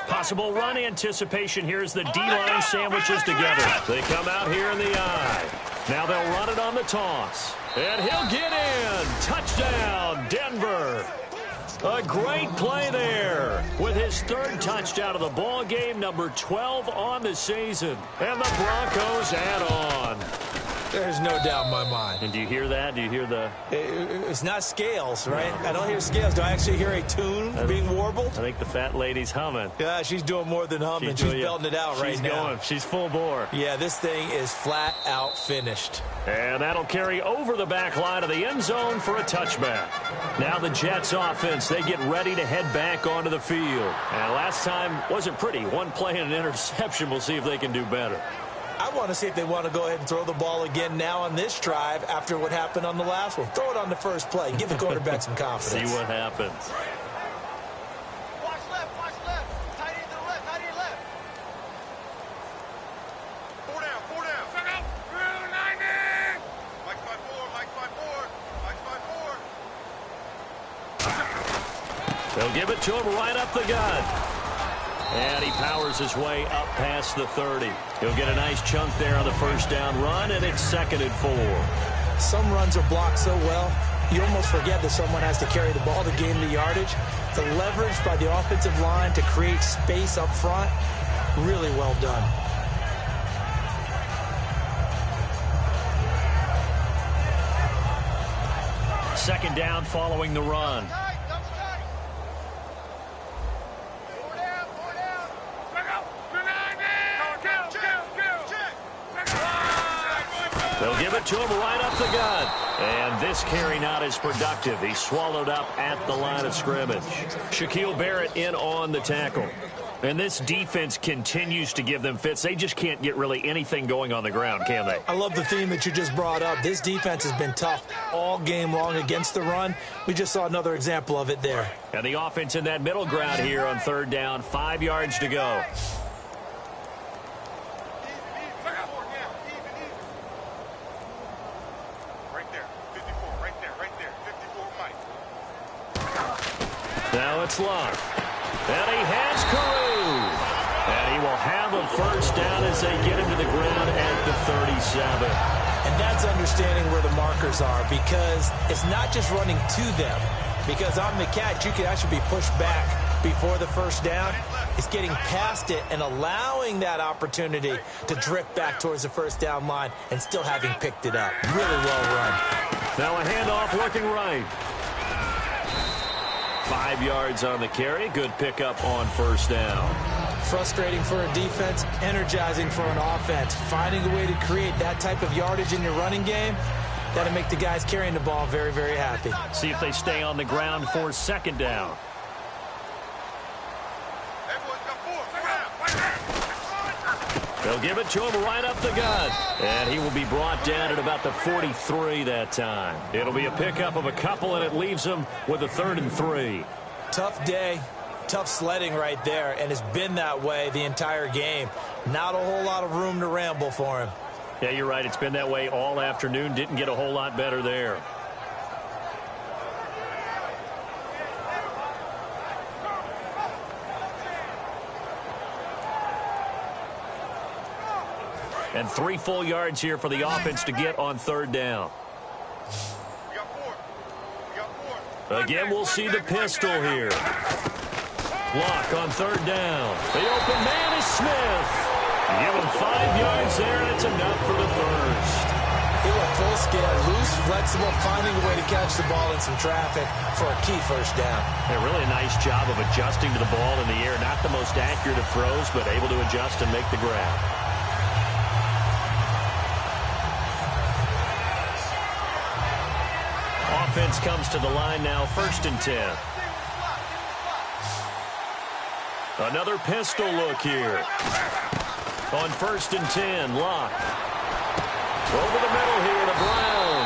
Possible run anticipation here as the D-line sandwiches together. They come out here in the eye. Now they'll run it on the toss. And he'll get in. Touchdown, Denver. A great play there with his third touchdown of the ball game, number 12 on the season. And the Broncos add on. There's no doubt in my mind. And do you hear that? Do you hear the... It's not scales, right? I don't hear scales. Do I actually hear a tune being warbled? I think the fat lady's humming. Yeah, she's doing more than humming. She's belting it out right now. She's full bore. Yeah, this thing is flat out finished. And that'll carry over the back line of the end zone for a touchback. Now the Jets offense, they get ready to head back onto the field. And last time wasn't pretty. One play and an interception. We'll see if they can do better. I want to see if they want to go ahead and throw the ball again now on this drive after what happened on the last one. Throw it on the first play. Give the quarterback some confidence. See what happens. Watch left, watch left. Tight end to the left, tight end left. 4 down, 4 down. Back up. Through 90. Mike's by 4, Mike's by 4, Mike's by 4. They'll give it to him right up the gut. And he powers his way up past the 30. He'll get a nice chunk there on the first down run, and it's second and 4. Some runs are blocked so well, you almost forget that someone has to carry the ball to gain the yardage. The leverage by the offensive line to create space up front, really well done. Second down following the run. They'll give it to him right up the gut. And this carry not as productive. He's swallowed up at the line of scrimmage. Shaquille Barrett in on the tackle. And this defense continues to give them fits. They just can't get really anything going on the ground, can they? I love the theme that you just brought up. This defense has been tough all game long against the run. We just saw another example of it there. And the offense in that middle ground here on third down. 5 yards to go. Now it's Luck. And he has Carew. And he will have a first down as they get him to the ground at the 37. And that's understanding where the markers are, because it's not just running to them. Because on the catch, you can actually be pushed back before the first down. It's getting past it and allowing that opportunity to drift back towards the first down line and still having picked it up. Really well run. Now a handoff looking right. 5 yards on the carry. Good pickup on first down. Frustrating for a defense, energizing for an offense. Finding a way to create that type of yardage in your running game, that'll make the guys carrying the ball very, very happy. See if they stay on the ground for second down. They'll give it to him right up the gut. And he will be brought down at about the 43 that time. It'll be a pickup of a couple, and it leaves him with a 3rd and 3. Tough day. Tough sledding right there, and it's been that way the entire game. Not a whole lot of room to ramble for him. Yeah, you're right. It's been that way all afternoon. Didn't get a whole lot better there. And 3 full yards here for the offense to get on 3rd down. Again, we'll see the pistol here. Block on 3rd down. The open man is Smith. Give him 5 yards there, and it's enough for the first. He went full scale, loose, flexible, finding a way to catch the ball in some traffic for a key first down. Yeah, really a nice job of adjusting to the ball in the air. Not the most accurate of throws, but able to adjust and make the grab. Offense comes to the line now, 1st and 10. Another pistol look here. On 1st and 10, Locke. Over the middle here to Brown.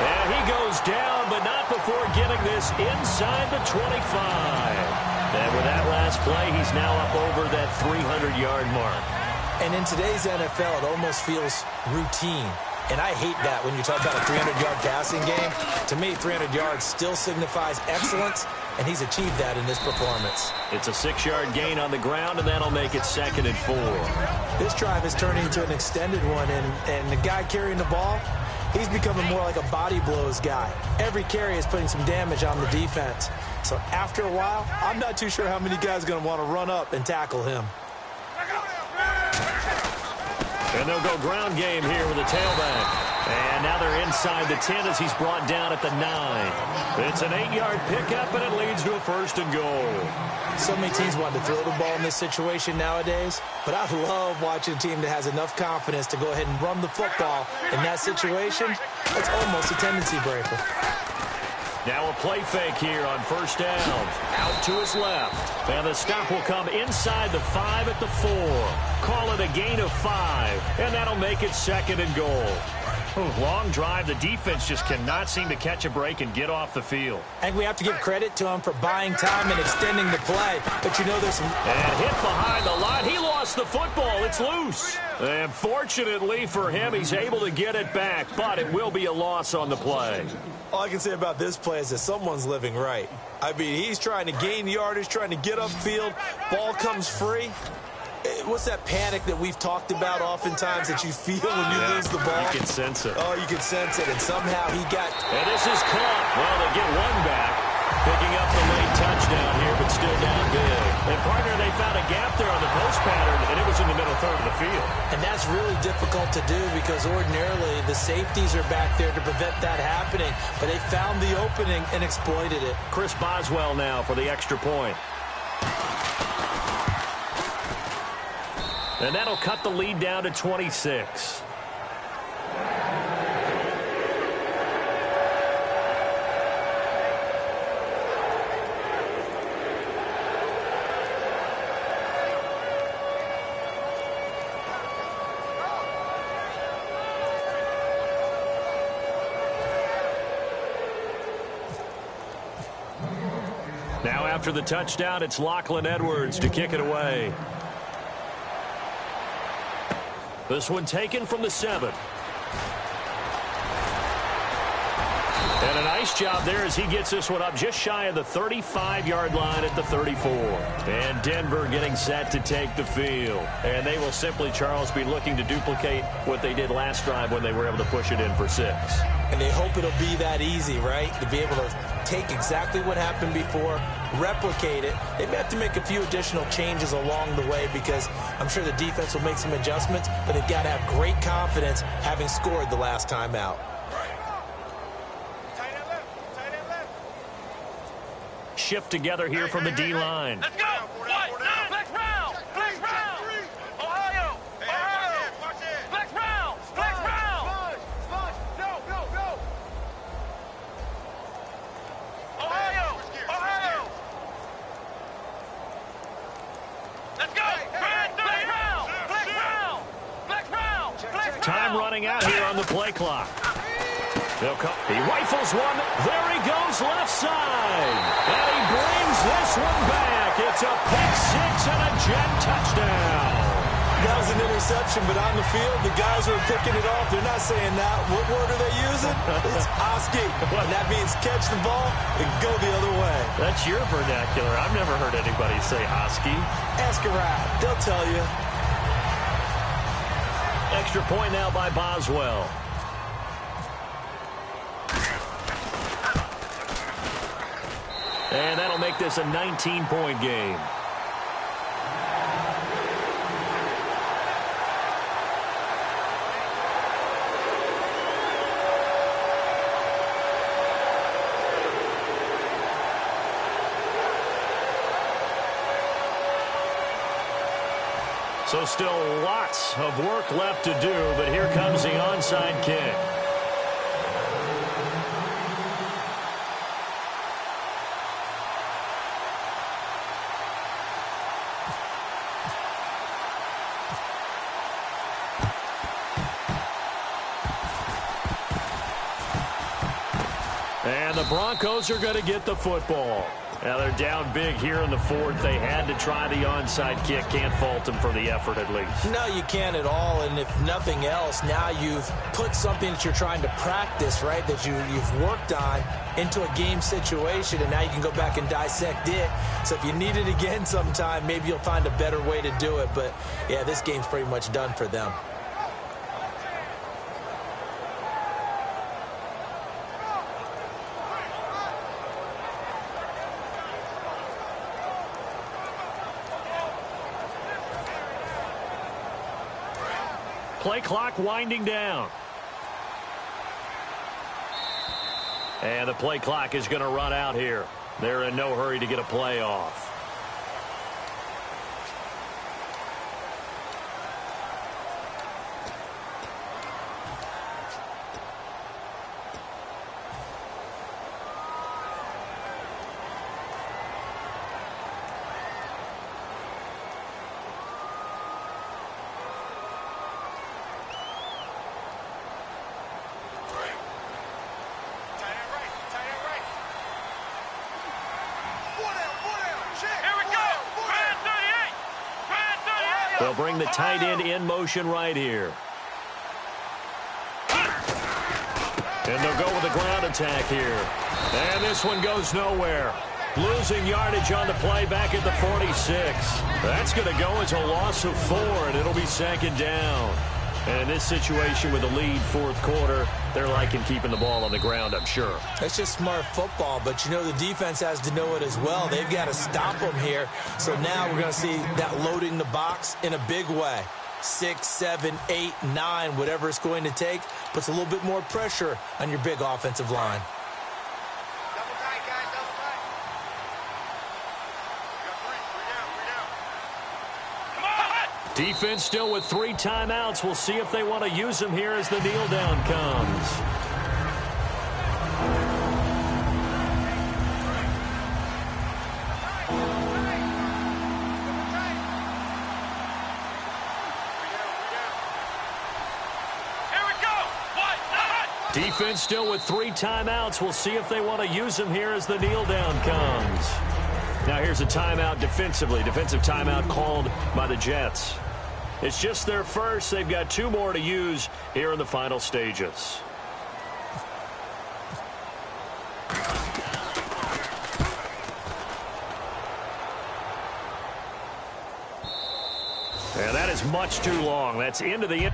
And he goes down, but not before getting this inside the 25. And with that last play, he's now up over that 300-yard mark. And in today's NFL, it almost feels routine. And I hate that when you talk about a 300-yard passing game. To me, 300 yards still signifies excellence, and he's achieved that in this performance. It's a 6-yard gain on the ground, and that'll make it 2nd and 4. This drive is turning into an extended one, and the guy carrying the ball, he's becoming more like a body blows guy. Every carry is putting some damage on the defense. So after a while, I'm not too sure how many guys are going to want to run up and tackle him. And they'll go ground game here with a tailback. And now they're inside the 10 as he's brought down at the 9. It's an 8-yard pickup, and it leads to a 1st and goal. So many teams want to throw the ball in this situation nowadays, but I love watching a team that has enough confidence to go ahead and run the football in that situation. It's almost a tendency breaker. Now a play fake here on 1st down. Out to his left. And the stop will come inside the 5 at the 4. Call it a gain of 5. And that'll make it 2nd and goal. Long drive. The defense just cannot seem to catch a break and get off the field. I think we have to give credit to him for buying time and extending the play. But you know there's some... And hit behind the line. He lost the football. It's loose. And fortunately for him, he's able to get it back. But it will be a loss on the play. All I can say about this play is that someone's living right. I mean, he's trying to gain yardage, trying to get upfield. Ball comes free. What's that panic that we've talked about oftentimes that you feel when you lose the ball? You can sense it. Oh, you can sense it. And somehow he got... And this is caught. Well, they get one back. Picking up the late touchdown here, but still down big. And, partner, they found a gap there on the post pattern, and it was in the middle third of the field. And that's really difficult to do because ordinarily the safeties are back there to prevent that happening. But they found the opening and exploited it. Chris Boswell now for the extra point. And that'll cut the lead down to 26. Now after the touchdown, it's Lachlan Edwards to kick it away. This one taken from the 7. And a Nice job there as he gets this one up just shy of the 35-yard line at the 34. And Denver getting set to take the field. And they will simply, Charles, be looking to duplicate what they did last drive when they were able to push it in for 6. And they hope it'll be that easy, right? To be able to take exactly what happened before, replicate it. They may have to make a few additional changes along the way because I'm sure the defense will make some adjustments, but they've got to have great confidence having scored the last time out. Shift together here from the D-line. Let's go. White, nine. Flex round. Flex round. Ohio. Ohio. Flex round. Flex round. Go. Ohio. Ohio. Let's go. Flex round. Flex round. Flex round. Flex round. Time running out here on the play clock. They'll come. He rifles one. There he goes left side. And he brings this one back. It's a pick 6 and a Jet touchdown. That was an interception, but on the field, the guys who are picking it off, they're not saying that. What word are they using? It's Oski. And that means catch the ball and go the other way. That's your vernacular. I've never heard anybody say Hosky. Ask around. They'll tell you. Extra point now by Boswell. And that'll make this a 19-point game. So still lots of work left to do, but here comes the onside kick. And the Broncos are going to get the football. Now they're down big here in the fourth. They had to try the onside kick. Can't fault them for the effort at least. No, you can't at all. And if nothing else, now you've put something that you're trying to practice, right, that you've worked on into a game situation, and now you can go back and dissect it. So if you need it again sometime, maybe you'll find a better way to do it. But, yeah, this game's pretty much done for them. Play clock winding down. And the play clock is going to run out here. They're in no hurry to get a play off. They'll bring the tight end in motion right here. And they'll go with a ground attack here. And this one goes nowhere. Losing yardage on the play back at the 46. That's going to go as a loss of 4, and it'll be second down. And in this situation with the lead fourth quarter, they're liking keeping the ball on the ground, I'm sure. It's just smart football, but you know the defense has to know it as well. They've got to stop them here. So now we're going to see that loading the box in a big way. 6, 7, 8, 9, whatever it's going to take, puts a little bit more pressure on your big offensive line. Double tight, guys, double tight. We got three down. Come on! Defense still with 3 timeouts. We'll see if they want to use them here as the kneel down comes. Defense still with 3 timeouts. We'll see if they want to use them here as the kneel down comes. Now here's a timeout defensively. Defensive timeout called by the Jets. It's just their first. They've got 2 more to use here in the final stages. That is much too long. That's into the...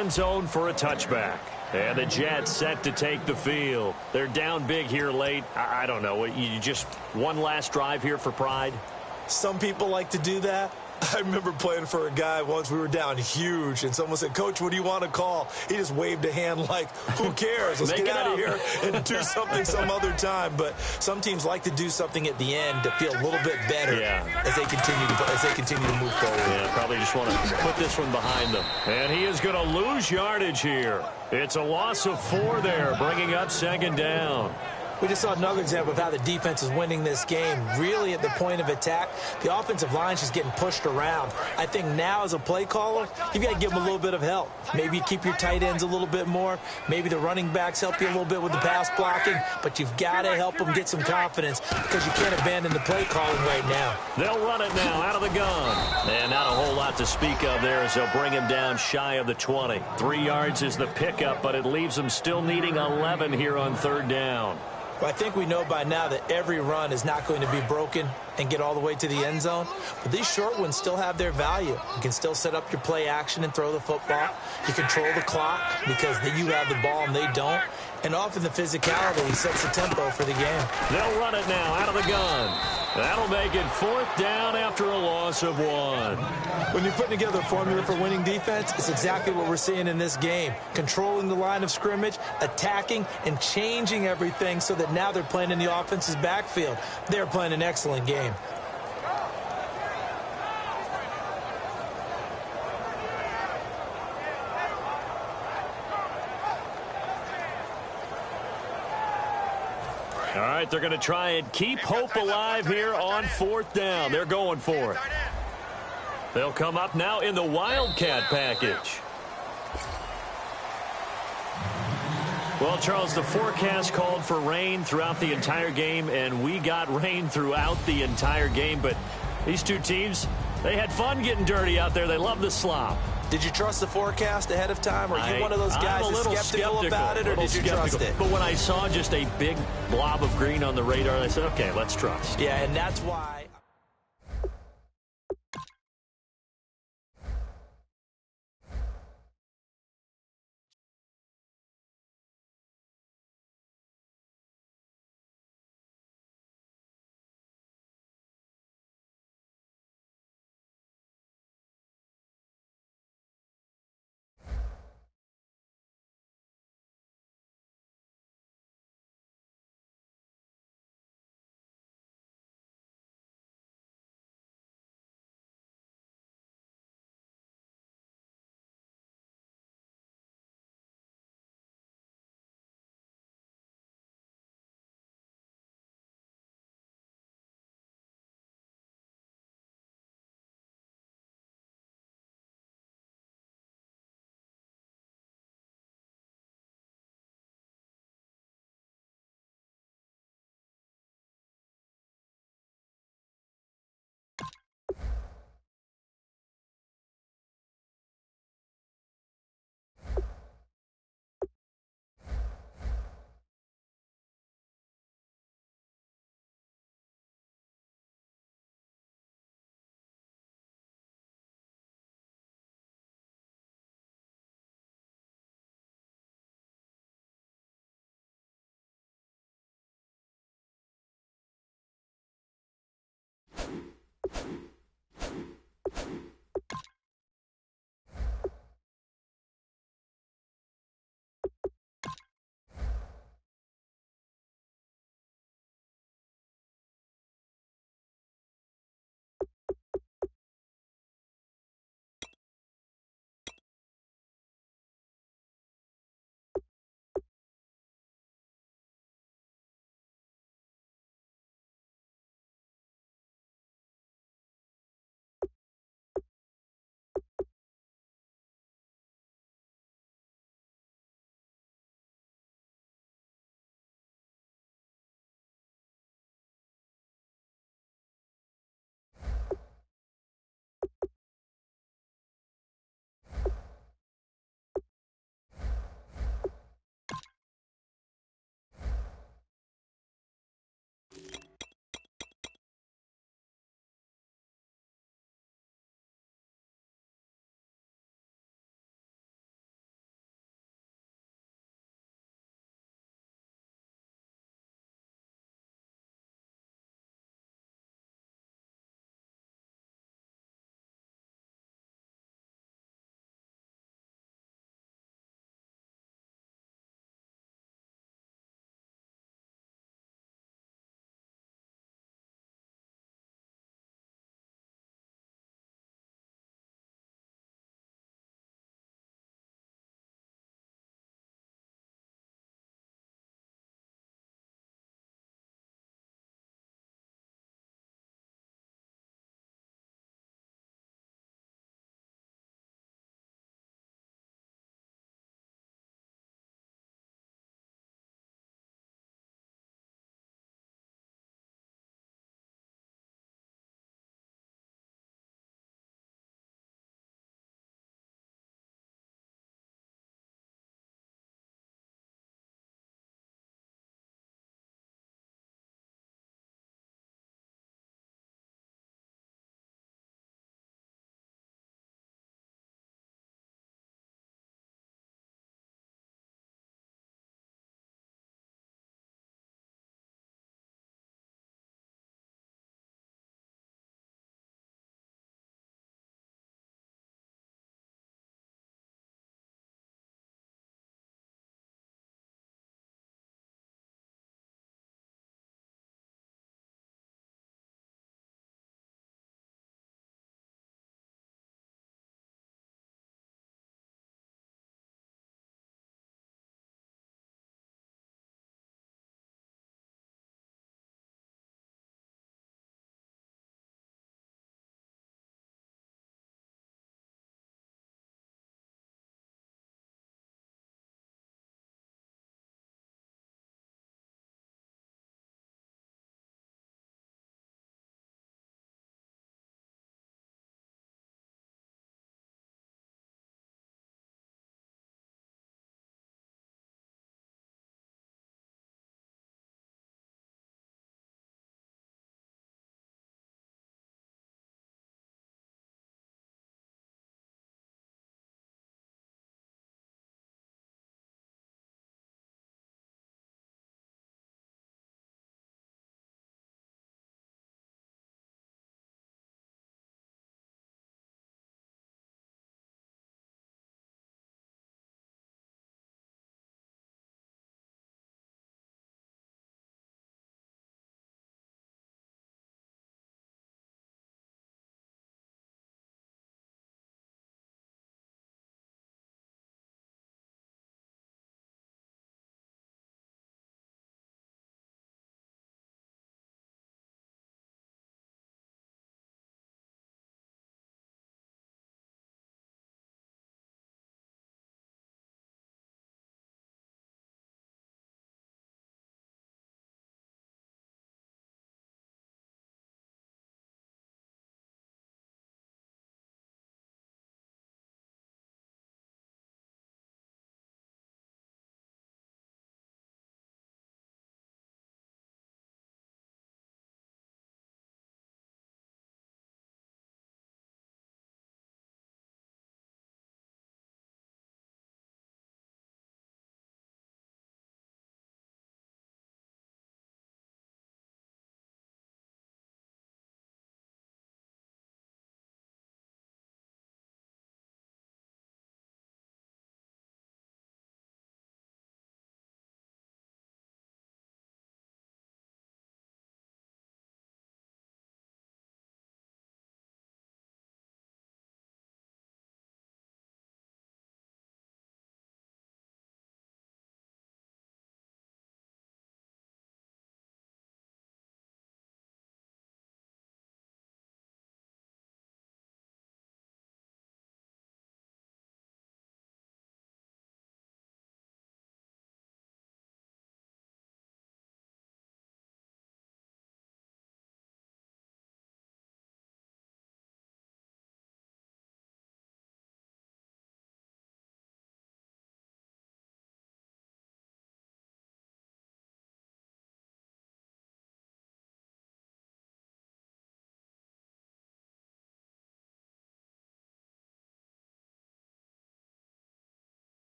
End zone for a touchback. And the Jets set to take the field. They're down big here late. I don't know. You just one last drive here for pride? Some people like to do that. I remember playing for a guy once. We were down huge, and someone said, "Coach, what do you want to call?" He just waved a hand like, who cares? Let's get out of here and do something some other time. But some teams like to do something at the end to feel a little bit better as they continue to move forward. Yeah, probably just want to put this one behind them. And he is going to lose yardage here. It's a loss of 4 there, bringing up second down. We just saw another example of how the defense is winning this game. Really at the point of attack, the offensive line is just getting pushed around. I think now as a play caller, you've got to give them a little bit of help. Maybe you keep your tight ends a little bit more. Maybe the running backs help you a little bit with the pass blocking. But you've got to help them get some confidence because you can't abandon the play calling right now. They'll run it now out of the gun. And not a whole lot to speak of there as they'll bring him down shy of the 20. 3 yards is the pickup, but it leaves them still needing 11 here on 3rd down. Well, I think we know by now that every run is not going to be broken and get all the way to the end zone. But these short ones still have their value. You can still set up your play action and throw the football. You control the clock because you have the ball and they don't. And often the physicality sets the tempo for the game. They'll run it now out of the gun. That'll make it 4th down after a loss of 1. When you're putting together a formula for winning defense, it's exactly what we're seeing in this game. Controlling the line of scrimmage, attacking, and changing everything so that now they're playing in the offense's backfield. They're playing an excellent game. All right, they're going to try and keep hope alive here on 4th down. They're going for it. They'll come up now in the Wildcat package. Well, Charles, the forecast called for rain throughout the entire game, and we got rain throughout the entire game. But these two teams, they had fun getting dirty out there. They love the slop. Did you trust the forecast ahead of time? Or are you one of those guys that's skeptical about it, or did you trust it? But when I saw just a big blob of green on the radar, I said, okay, let's trust. Yeah, and that's why